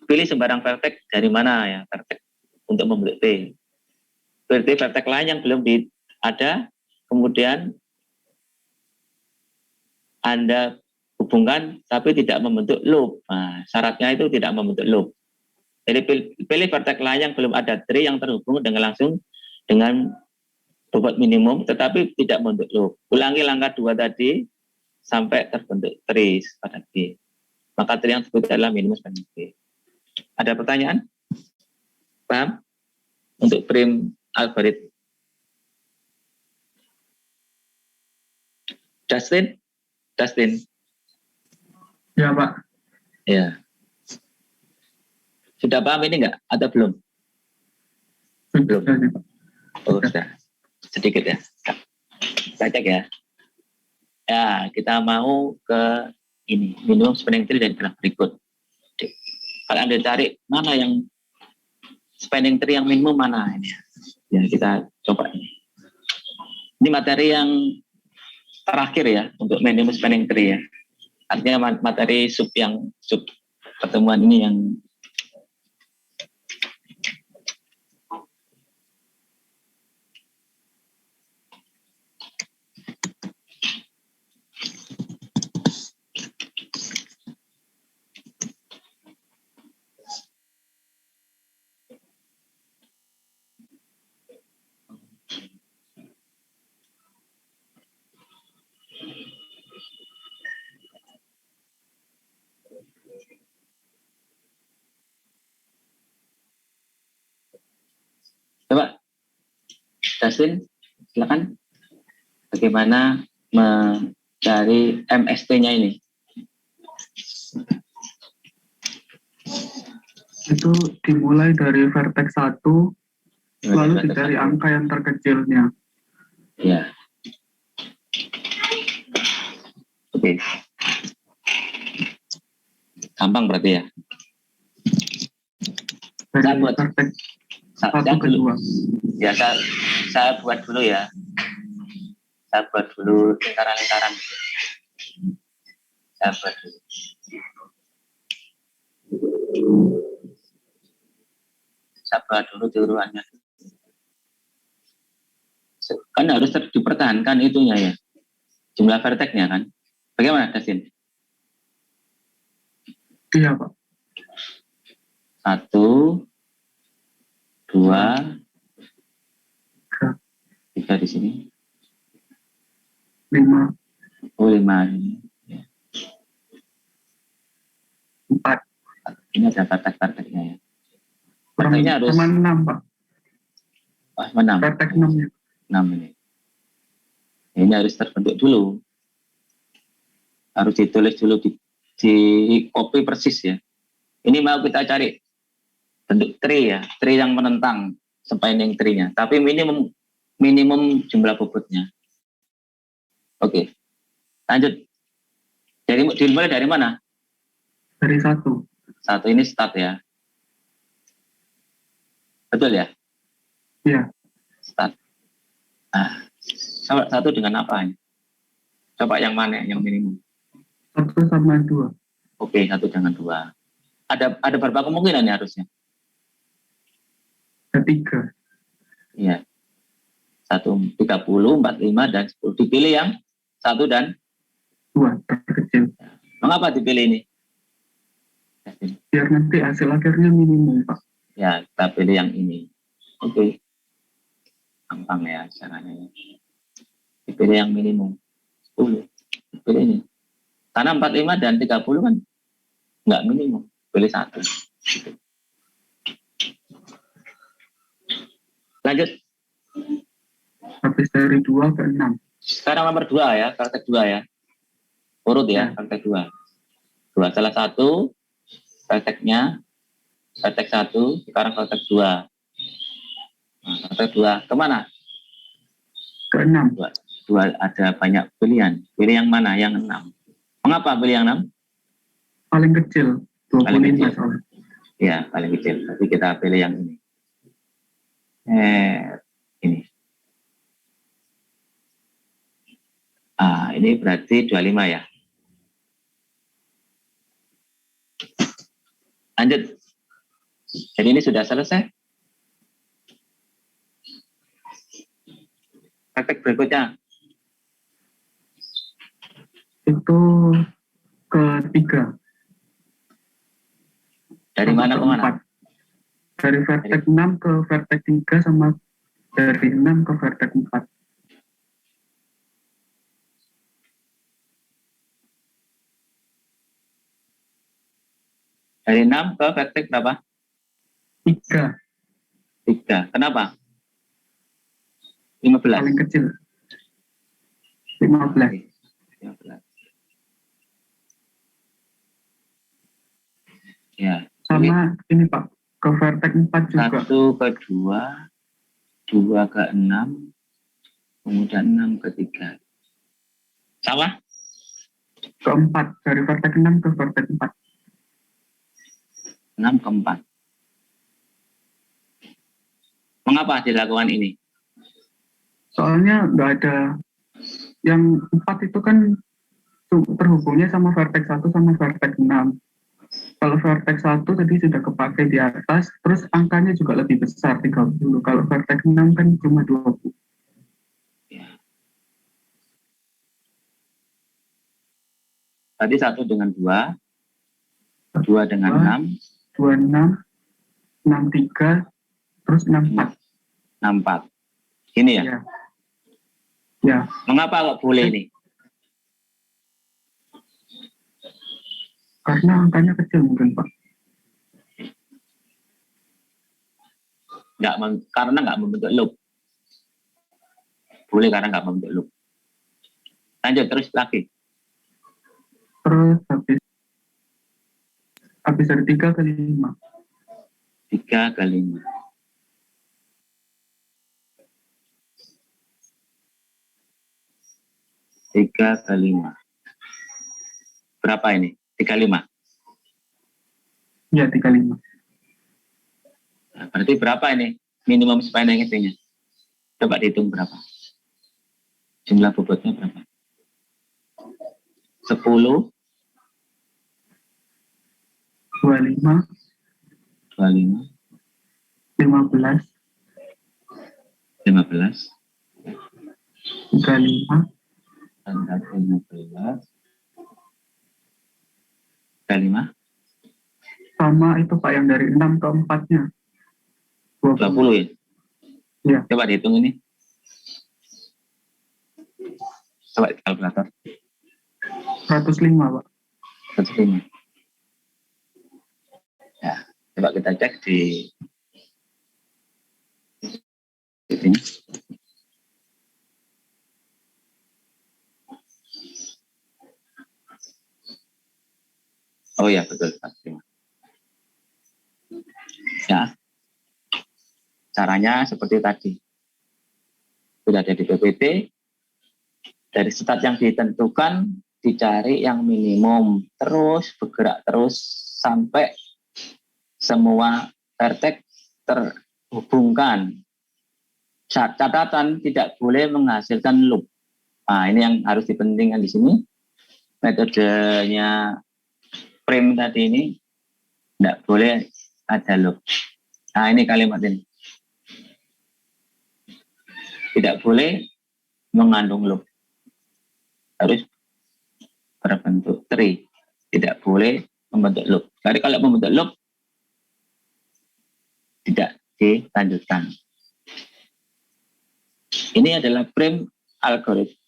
pilih sembarang vertex dari mana ya, vertex untuk membentuk P. Berarti vertex lain yang belum ada, kemudian Anda hubungkan tapi tidak membentuk loop. Nah, syaratnya itu tidak membentuk loop. Jadi pilih vertex lain yang belum ada tree yang terhubung dengan langsung dengan bobot minimum tetapi tidak membentuk loop. Ulangi langkah 2 tadi sampai terbentuk tree pada G. Maka tree yang disebut adalah minimum spanning tree. Ada pertanyaan? Paham? Untuk prim algoritma. Dustin? Ya, Pak. Ya. Sudah paham ini enggak? Atau belum? Belum. Oh, sudah. Sedikit ya. Saya cek ya. Ya, kita mau ke ini. Minimum spanning tree dan graf berikut. Kalau Anda cari mana yang spanning tree yang minimum mana ini? Ya, kita coba ini. Ini materi yang terakhir ya untuk minimum spanning tree ya. Artinya materi sub pertemuan ini yang coba, Dustin, silakan. Bagaimana mencari MST-nya ini? Itu dimulai dari vertex 1, lalu dicari angka yang terkecilnya. Ya. Oke. Gampang berarti ya. Dari buat. vertex 1 ke 2. Ya, saya buat dulu ya. Saya buat dulu lingkaran-lingkaran. Saya buat dulu. Saya buat dulu turuannya. Kan harus dipertahankan itunya ya. Jumlah vertexnya kan. Bagaimana, Dustin? Iya, Pak. 1, 2, 3 di sini. 5. Oh, 5 ini. 4. Ini ada vertex-vertexnya ya. Sama Vertexnya harus 6, Pak. 6. Vertex 6-nya. 6 ini. Ini harus terbentuk dulu. Harus ditulis dulu, di copy persis ya. Ini mau kita cari bentuk tree ya, tree yang menentang spanning tree-nya, tapi minimum jumlah bobotnya. Oke, lanjut. Dimulai dari mana? Dari 1. 1 ini start ya. Betul ya? Iya. Start. Nah, 1 dengan apa ini? Coba yang mana yang minimum? 1 sama 2. Oke, 1 dengan 2. Ada berapa kemungkinan ya harusnya? Ada 3. Iya. 1, 30, 45, dan 10. Dipilih yang 1 dan 2 terkecil. Mengapa dipilih ini? Biar nanti hasil akhirnya minimum, Pak. Ya, kita pilih yang ini. Oke. Gampang ya caranya. Dipilih yang minimum. 10. Pilih ini. Karena 45 dan 30 kan nggak minimum. Pilih 1. Gitu. Lanjut. Habis dari 2 ke 6. Sekarang nomor 2 ya, praktek 2 ya. Urut ya, praktek 2. 2 salah 1, prakteknya, praktek 1, sekarang praktek 2. Nah, praktek 2, kemana? Ke 6. 2 ada banyak pilihan. Pilih yang mana? Yang 6. Mengapa pilih yang 6? Paling kecil. 25 Paling kecil. soalnya. Ya, paling kecil. Tapi kita pilih yang ini. Ini. Ini berarti 25 ya. Lanjut. Jadi ini sudah selesai. Praktek berikutnya. Itu ketiga. Dari mana ke mana? Dari vertex 6 ke vertex 3 sama dari 6 ke vertex 4. Dari 6 ke vertex berapa? 3. 3. Kenapa? 15. Paling kecil. 15. 15. Ya. Sama ini Pak, ke vertex 4 juga. 1 ke 2, 2 ke 6, kemudian 6 ke 3. Sama? Ke 4. Dari vertex 6 ke vertex 4. 6 ke 4. Mengapa dilakukan ini? Soalnya nggak ada, yang 4 itu kan terhubungnya sama vertex 1 sama vertex 6. Kalau vertex 1 tadi sudah kepakai di atas, terus angkanya juga lebih besar, 30. Kalau vertex 6 kan cuma 20. Ya. Tadi 1 dengan 2, 2 dengan 6, 26, 63, terus 64. 64. Ini ya? Ya. Ya. Mengapa kok boleh ini? Karena angkanya kecil mungkin Pak. Karena nggak membentuk loop. Boleh karena nggak membentuk loop. Lanjut terus lagi. Terus habis dari 3 ke 5. 3 ke 5. 3 ke 5. Berapa ini? 35. Ya, 35. Nah, berarti berapa ini minimum spanning itunya? Coba dihitung berapa? Jumlah bobotnya berapa? 10, 25, 25, 15, 15, 35, 15, 35, sama itu Pak yang dari 6 ke 4-nya. 20 ya? Ya. Coba dihitung ini. Coba di kalkulator. 105 Pak. 105. Ya, coba kita cek di sini. Oh ya, betul. 105. Ya. Caranya seperti tadi. Sudah ada di PPT. Dari stat yang ditentukan, dicari yang minimum. Terus bergerak terus sampai semua vertex terhubungkan. Catatan tidak boleh menghasilkan loop. Nah, ini yang harus dipentingkan di sini. Metodenya frame tadi ini tidak boleh ada loop. Nah, ini kalimat ini. Tidak boleh mengandung loop. Harus berbentuk tree. Tidak boleh membentuk loop. Jadi kalau membentuk loop, tidak dilanjutkan. Ini adalah frame algoritma.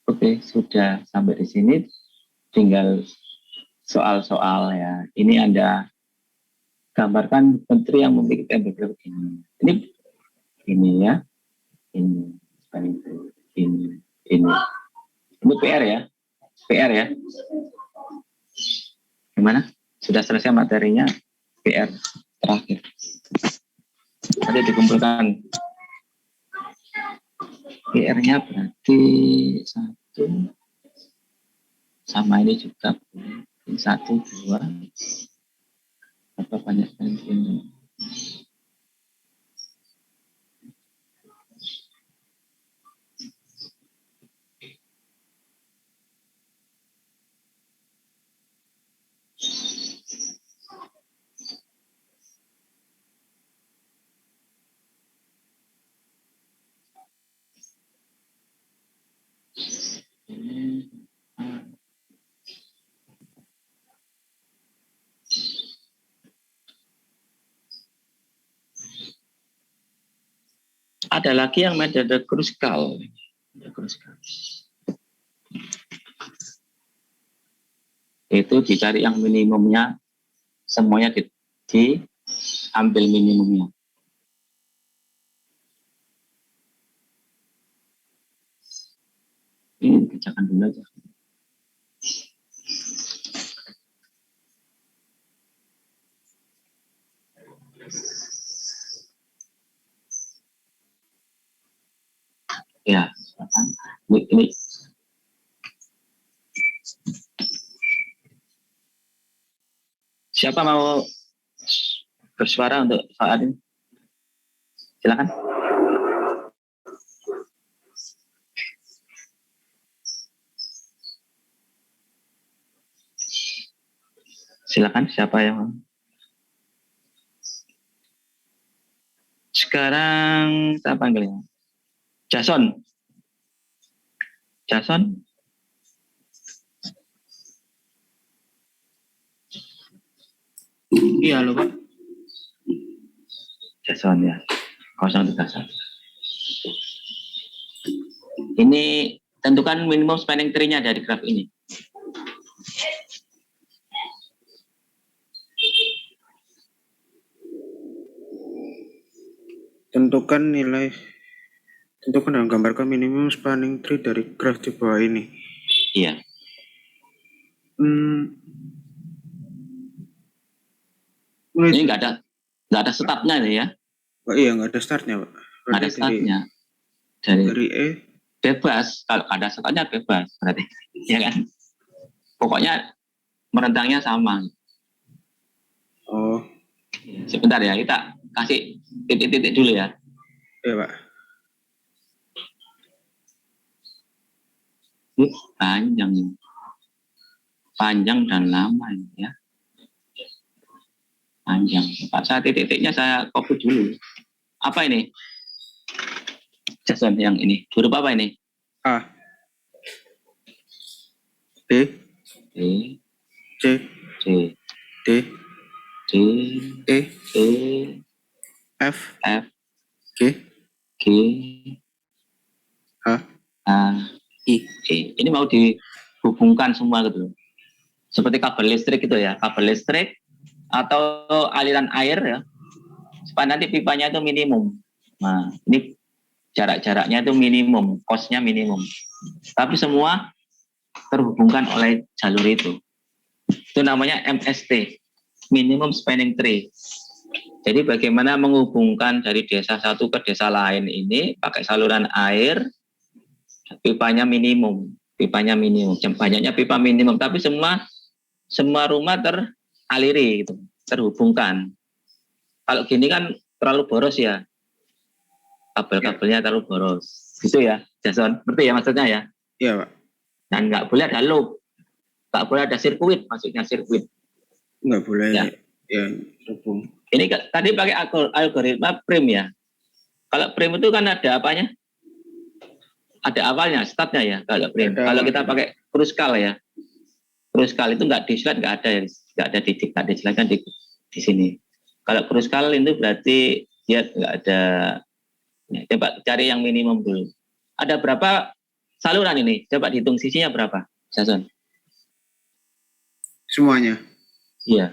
Oke, sudah sampai di sini. Tinggal soal-soal ya. Ini Anda gambarkan menteri yang memiliki tembok begini. Ini ya. Ini. Ini PR ya. PR ya. Gimana? Sudah selesai materinya? PR terakhir. Nanti dikumpulkan. PR-nya berarti 1 sama ini juga boleh. Ini 1, 2. Apa banyak ini? Ada lagi yang metode kruskal. Itu dicari yang minimumnya, semuanya diambil minimumnya. Ini dikerjakan dulu aja. Ya, ini. Siapa mau bersuara untuk soal ini? Silakan. Silakan, siapa yang mau? Sekarang kita panggilnya. Jason. Iya loh Pak. Jason ya. 031. Ini tentukan minimum spanning tree-nya dari graf ini. Tentukan dan gambarkan minimum spanning tree dari graf di bawah ini. Iya. Ini nggak ada startnya nih ya. Oh iya, nggak ada startnya Pak. Nggak ada startnya. Dari E. Bebas, kalau ada startnya bebas berarti. Ya kan? Pokoknya merentangnya sama. Oh. Sebentar ya, kita kasih titik-titik dulu ya. Iya Pak. Panjang dan lama ya. Panjang. Pak, saya titik-titiknya saya copy dulu. Apa ini? Jason yang ini. Huruf apa ini? A. B. B. C. C. D. D. E. E. F. F. G. G. H. A. I. E. Ini mau dihubungkan semua gitu. Seperti kabel listrik gitu ya. Kabel listrik atau aliran air ya. Supaya nanti pipanya itu minimum. Nah, ini jarak-jaraknya itu minimum, cost-nya minimum. Tapi semua terhubungkan oleh jalur itu. Itu namanya MST, minimum spanning tree. Jadi bagaimana menghubungkan dari desa satu ke desa lain ini pakai saluran air, pipanya minimum, banyaknya pipa minimum, tapi semua rumah teraliri gitu, terhubungkan. Kalau gini kan terlalu boros ya, kabel-kabelnya terlalu boros, gitu ya, Jason, ngerti ya maksudnya ya? Iya Pak. Dan nggak boleh ada loop, nggak boleh ada sirkuit, maksudnya sirkuit. Nggak boleh ya hubung. Ini tadi pakai algoritma frame ya. Kalau frame itu kan ada apanya? ada awalnya, startnya ya kalau print. Ada Kalau awalnya. kita pakai kruskal ya, kruskal itu nggak di slide, nggak ada ya, nggak ada titik, nggak dijelaskan di sini. Kalau kruskal itu berarti dia nggak ada. Ya, coba cari yang minimum dulu. Ada berapa saluran ini? Coba dihitung sisinya berapa, Jason? Semuanya. Iya.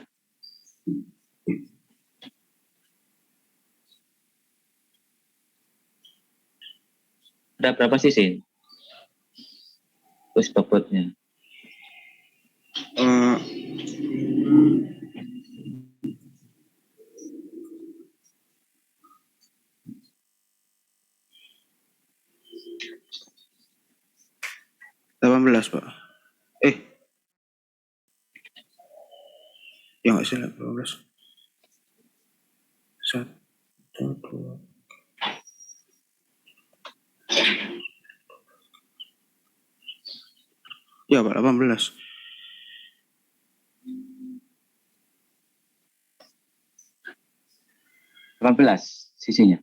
Ada berapa sisi? Terus bobotnya. Eh, belas Pak. Ya nggak salah 18. 1, 2. Ya Pak, 18. 18 sisinya.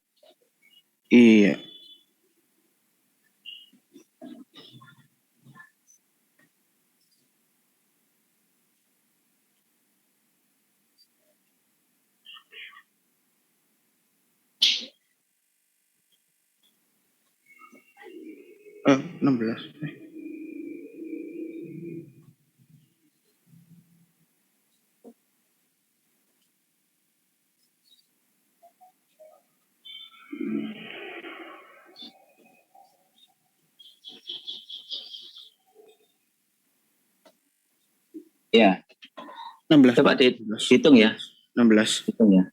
Iya. Eh, 16. Ya, 16. coba Pak. dihitung ya. 16. Hitung ya.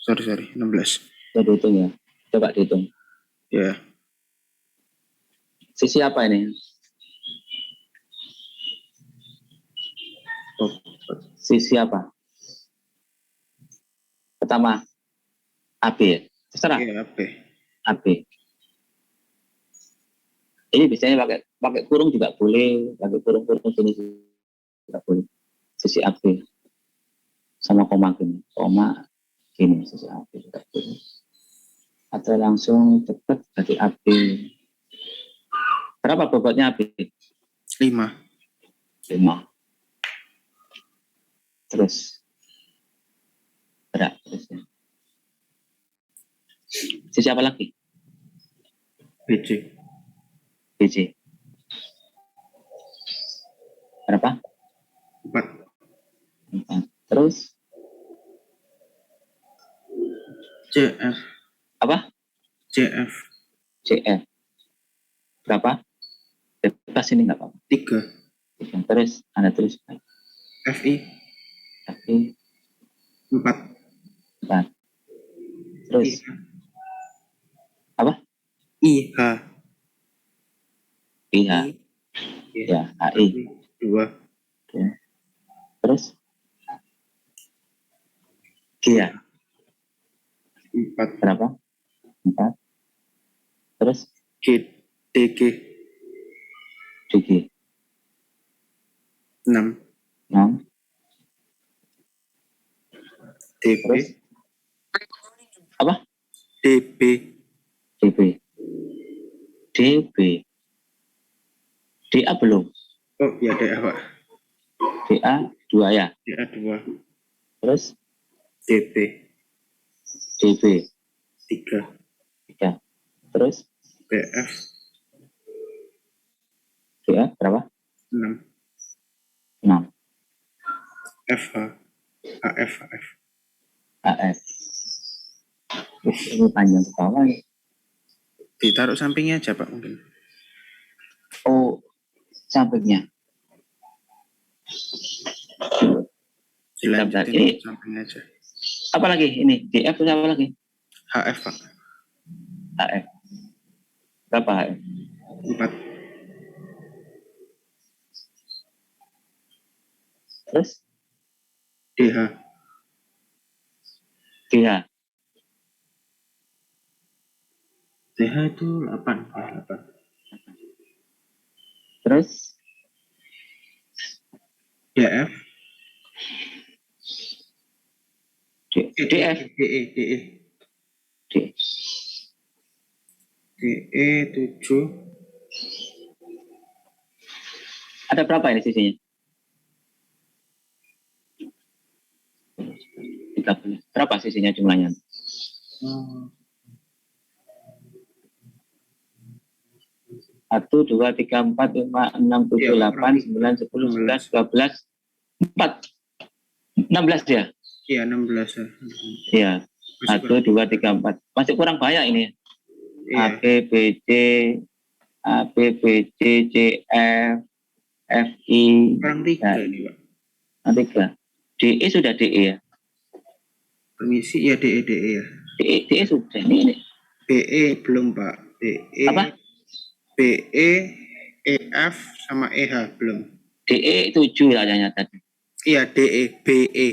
Sorry, 16. Coba dihitung ya. Coba dihitung. Ya. Sisi apa ini? Oh, Sisi apa? Pertama, AB ya. Terserah. iya, AP. AB. Ini biasanya pakai kurung juga boleh, pakai kurung-kurung sini juga boleh. Sisi AB sama koma gini, sisi AB juga boleh. Atau langsung dekat dari AB. Berapa bobotnya AB? 5. 5. Terus berat terusnya. Sisi apa lagi? BC. BC. Berapa? 4. 4. Terus CF. apa? CF. CF. Berapa? Bebas ini nggak apa-apa. 3. Terus Anda tulis FI. FI 4. 4. Terus apa? IH. IH. Ya, HI. 2. Terus G ya? 4. Berapa? 4. Terus DG. DG. 6. 6. DB. Terus apa? DB. DB. DB. DA belum? Oh, ya DA Pak. DA 2 ya? DA 2. Terus DB. DB 3. 3. Terus BF. DA berapa? 6. 6. FH. AF. AF. Ini panjang ke bawah ya. Ditaruh sampingnya aja Pak mungkin. Oh, sampingnya. Dilanjutin Ini sampingnya aja. apa lagi? Ini DF itu apa lagi? HF Pak. HF. Berapa HF? 4. Terus DH. DH. DH itu 8. 8. Terus DF. DF. DE. D. DE 7. Ada berapa ini sisinya? 13. Berapa sisinya jumlahnya? Hmm. 1, 2, 3, 4, 5, 6, 7, Iya, 8, 9, 10, 11, 12, 4. 16 ya? Iya, 16 ya. Iya. Masih 1, 2, 3, 4. Masih kurang banyak ini. Iya. A, B, B, C, C, F, I. Kurang 3 Ya, ini, Pak. 3. DE sudah DE ya? Permisi, ya DE ya. DE sudah. Ini. BE belum, Pak. DE. Apa? BE, EF sama EH belum. DE 7 katanya tadi. Iya, DE, BE.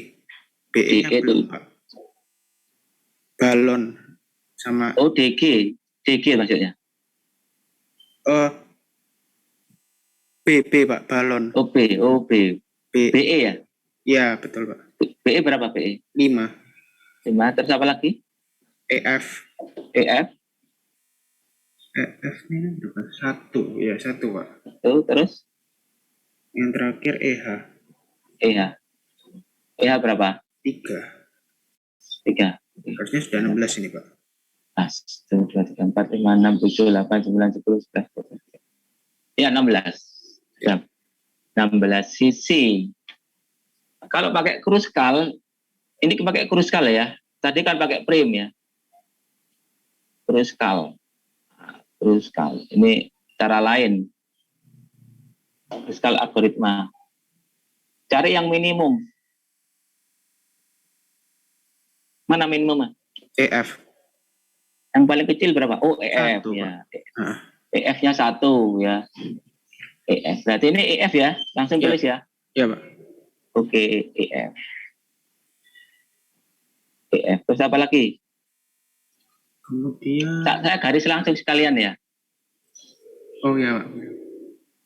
BE-nya DE belum, itu. Pak. Balon sama Oh, DG maksudnya. BB, Pak, balon. Oh, B. BE ya? Iya, betul, Pak. BE berapa BE? 5. 5. Terus apa lagi? EF. EF. EF ini berapa? 1. Ya, 1, Pak. Terus? Yang terakhir EH. EH berapa? 3. 3. Harusnya sudah 16 ini, Pak. 1, 2, 3, 4, 5, 6, 7, 8, 9, 10, 11, 12. Ya, 16. Ya. 16 sisi. Kalau pakai kruskal, ini pakai kruskal ya. Tadi kan pakai prim ya. Kruskal. Ini cara lain. Kruskal algoritma. Cari yang minimum. Mana minimum? EF. Yang paling kecil berapa? Oh, EF 1, ya. Pak. EF-nya 1 ya. EF. Berarti ini EF ya. Langsung Ya. tulis ya. Iya, Pak. Oke, EF. Terus apa lagi? Kemudian Saya garis langsung sekalian ya. oh ya, Pak.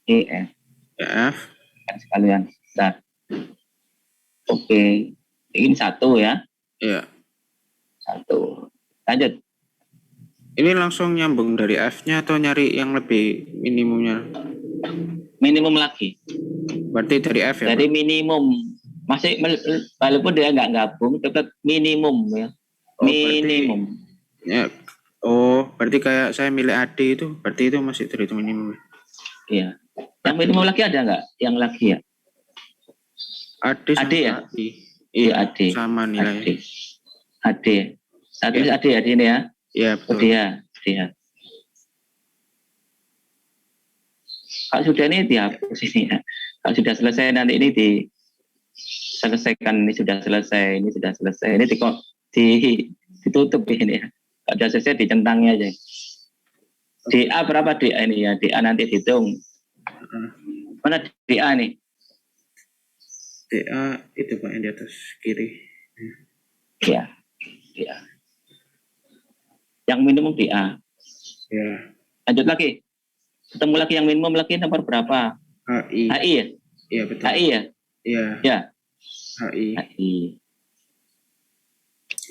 EF. EF. Sekalian. Bentar. Oke. Ini 1 ya. Iya. 1. Lanjut. Ini langsung nyambung dari F-nya atau nyari yang lebih minimumnya? Minimum lagi. Berarti dari F ya, Jadi Pak? minimum. Masih walaupun dia nggak gabung, tetap minimum ya. Oh, Minimum. Ya. Berarti kayak saya milih AD itu, berarti itu masih terhitung minimum. Iya. Yang minimum lagi ada nggak? Yang lagi ya? AD sama AD ya? AD. Iya, AD. sama nilainya. AD. Saya tulis AD ya di ini ya. Iya, Oh, betul. dia. Kalau sudah ini dihapus ini ya. Kalau sudah selesai nanti ini diselesaikan. Ini sudah selesai. Ini ditutup ini ya. Kalau sudah selesai dicentangnya aja. DA berapa DA ini ya? DA nanti dihitung. Mana DA nih? DA itu Pak yang di atas kiri. Iya. DA. Yang minimum DA. Ya. Lanjut lagi. Ketemu lagi yang minimum lagi nomor berapa? HI. HI ya? Iya, betul. HI ya? Iya. Ya. HI. HI.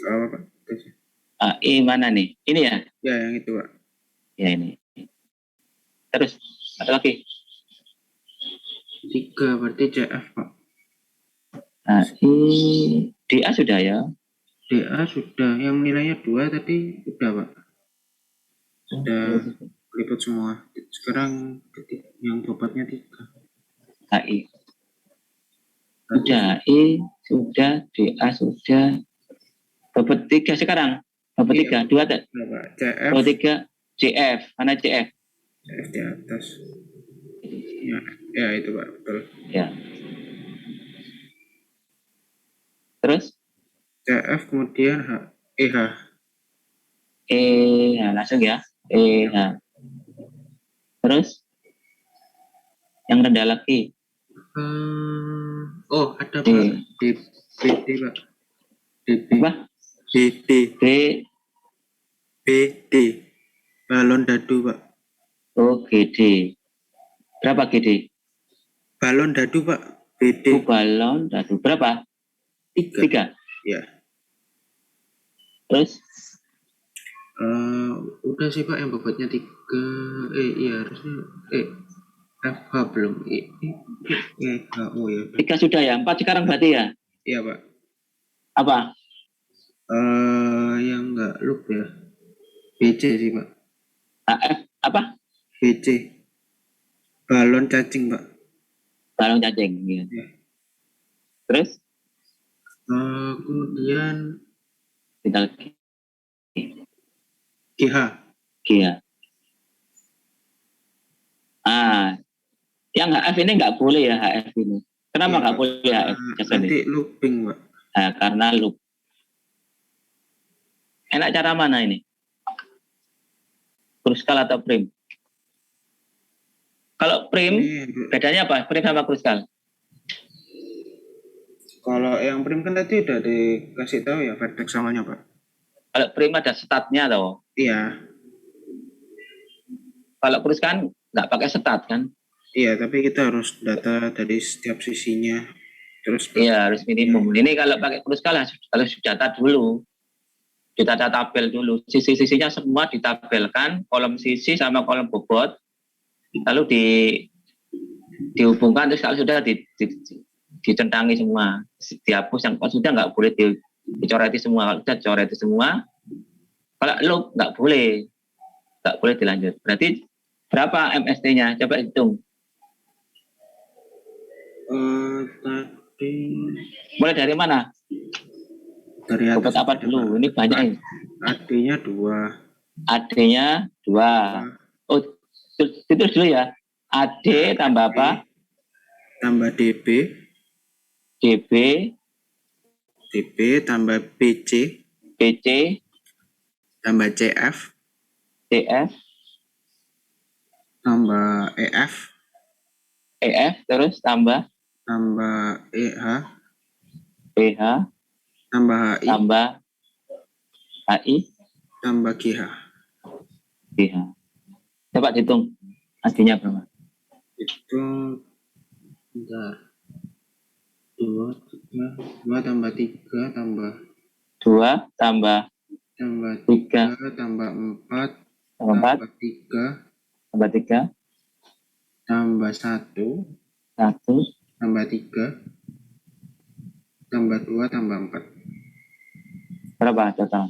Apa, Pak? Terus. HI mana nih? Ini ya? Ya, yang itu, Pak. Ya ini. Terus ada lagi. 3 berarti CF, Pak. HI. DA sudah ya? DA sudah. Yang nilainya 2 tadi sudah, Pak. Sudah liput semua. Sekarang yang bobotnya 3. HI. Sudah HI, sudah DA sudah. Bobot 3 sekarang. Bobot 3. 2 tak? Berapa? CF. Bobot 3 CF. Mana CF? CF di atas. Ya itu, Pak. Betul. Ya. Terus? CF kemudian EH. Nah, langsung ya. Nah. Terus? Yang rendah lagi. Ada Pak. BD, Pak. BD. Apa? BD. BD. Balon dadu, Pak. Oh, GD. Berapa GD? Balon dadu, Pak. BD. Oh, balon dadu. Berapa? 3. 3. Ya. Terus? Udah sih Pak yang bobotnya 3, iya harusnya, FH belum, HO ya udah. 3 sudah ya, 4 sekarang berarti ya? Iya Pak. Apa? Yang nggak loop ya, BC sih Pak. HF apa? BC, balon cacing Pak. Balon cacing. Ya. Ya. Terus? Kemudian Kita lagi. GH. Iya. Yang HF ini nggak boleh ya HF ini. Kenapa Iya, nggak Pak. boleh HF? Nanti looping Pak. Nah, karena loop. Enak cara mana ini? Kruskal atau prim? Kalau prim, bedanya apa? Prim sama kruskal? Kalau yang prim kan tadi udah dikasih tahu ya vertex awalnya Pak. Kalau prim ada statnya loh. Iya. Kalau krus kan nggak pakai stat kan? Iya, tapi kita harus data dari setiap sisinya. Terus Iya, harus minimum. Ini kalau pakai kruskal harus data dulu. Ditata tabel dulu. Sisi-sisinya semua ditabelkan, kolom sisi sama kolom bobot. Lalu dihubungkan, terus kalau sudah dicentangi semua. Dihapus, yang sudah nggak boleh dicoreti semua. Kalau sudah dicoreti semua, kalau loop nggak boleh dilanjut. Berarti berapa MST-nya? Coba hitung. Tadi Mulai dari mana? dari atas. Bobot apa dulu? Ini banyak ini. AD-nya 2. AD-nya 2. Oh, itu dulu ya. AD tambah apa? Tambah DB. DB. DB tambah BC. BC. Tambah CF. CF. Tambah EF. EF. Terus tambah EH. PH. Tambah HI. Tambah HI. Tambah GH. GH. Coba hitung. AD-nya berapa? Itu bentar. 2 tambah 3 tambah 2 tambah 3 tambah 4 tambah 3 tambah 3 tambah 1 tambah 3 tambah 2 tambah 4. berapa total?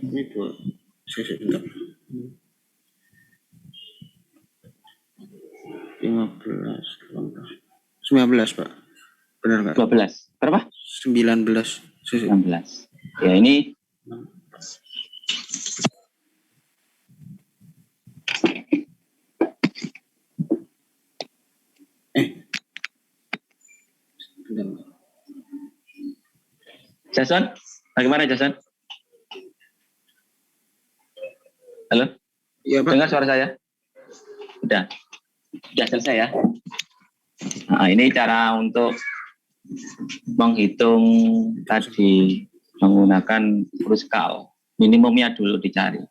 Ini 2. Saya bentar. 15, 19 Pak. Benar nggak? 12. Berapa? 19. 19. Ya ini Jason, bagaimana Jason? Halo? Iya Pak. Dengar suara saya? Sudah selesai ya. Nah, ini cara untuk menghitung tadi menggunakan kruskal. Minimumnya dulu dicari.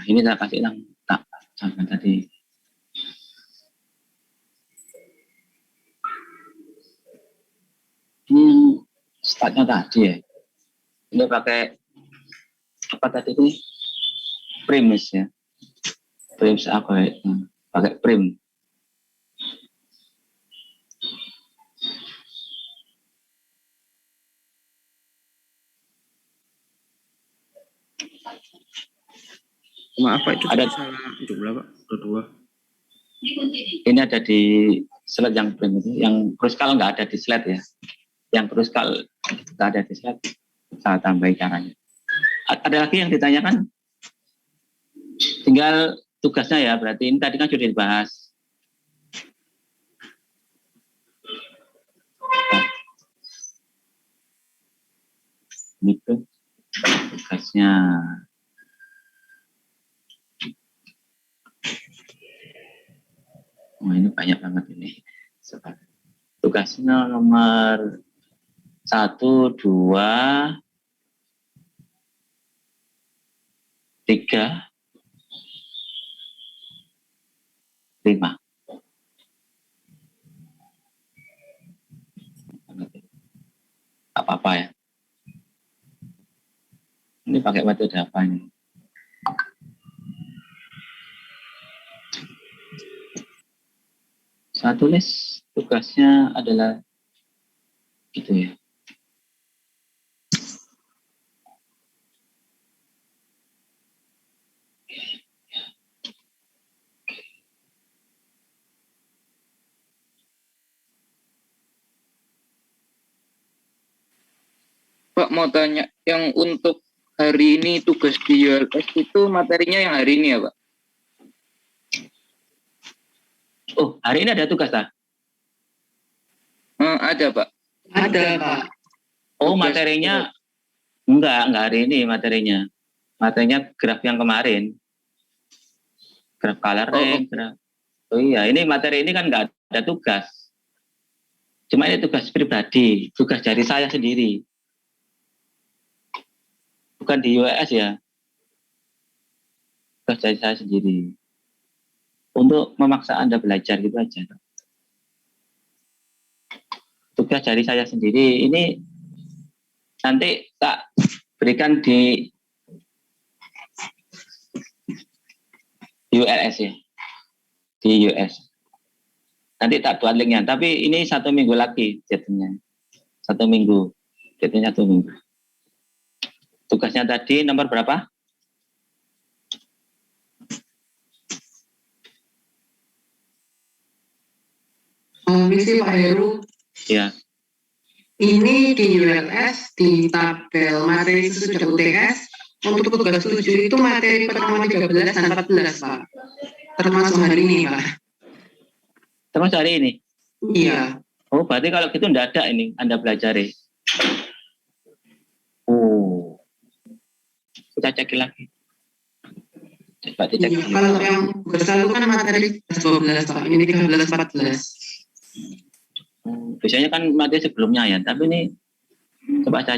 Ini saya kasih yang tak sampai tadi. Ini yang statnya tadi ya. Ini pakai apa tadi ini? Primus ya. Primus apa ya? Pakai prim. Maaf Pak, itu ada salah jumlah Pak, ada 2. Ini ada di slide yang prim itu, yang kruskal nggak ada di slide ya. Yang kruskal nggak ada di slide, saya tambahin caranya. Ada lagi yang ditanyakan? Tinggal tugasnya ya, berarti ini tadi kan sudah dibahas. Ini tuh tugasnya. Oh, ini banyak banget ini. Tugasnya nomor 1, 2, 3, 5. Apa-apa ya. Ini pakai metode apa ini? Saya tulis tugasnya adalah gitu ya. Pak mau tanya, yang untuk hari ini tugas di ULS itu materinya yang hari ini ya Pak? Oh, hari ini ada tugas tak? Ada Pak. Ada, Pak. Oh, Tugas. materinya enggak hari ini materinya. Materinya graf yang kemarin. Graf coloring, graf. Oh iya, ini materi ini kan enggak ada tugas. Cuma ini tugas pribadi, tugas dari saya sendiri. Bukan di UAS ya. Tugas dari saya sendiri. Untuk memaksa Anda belajar gitu aja. Tugas dari saya sendiri ini nanti tak berikan di ULS ya, di US. Nanti tak buat linknya. Tapi ini 1 minggu lagi jadinya. 1 minggu, jadinya 1 minggu. Tugasnya tadi nomor berapa? Misi Pak Heru. Ya. Ini di ULS, di tabel materi sesudah UTS, untuk tugas 7 itu materi pertemuan 13 dan 14, Pak. Termasuk hari ini, Pak. Termasuk hari ini? Iya. Oh, berarti kalau gitu enggak ada ini, Anda pelajari. Oh. Kita cek lagi. Coba dicek. Iya, kalau yang bersatu kan materi 12, Pak. Ini 13, 14. Biasanya kan materi sebelumnya ya, tapi ini coba saya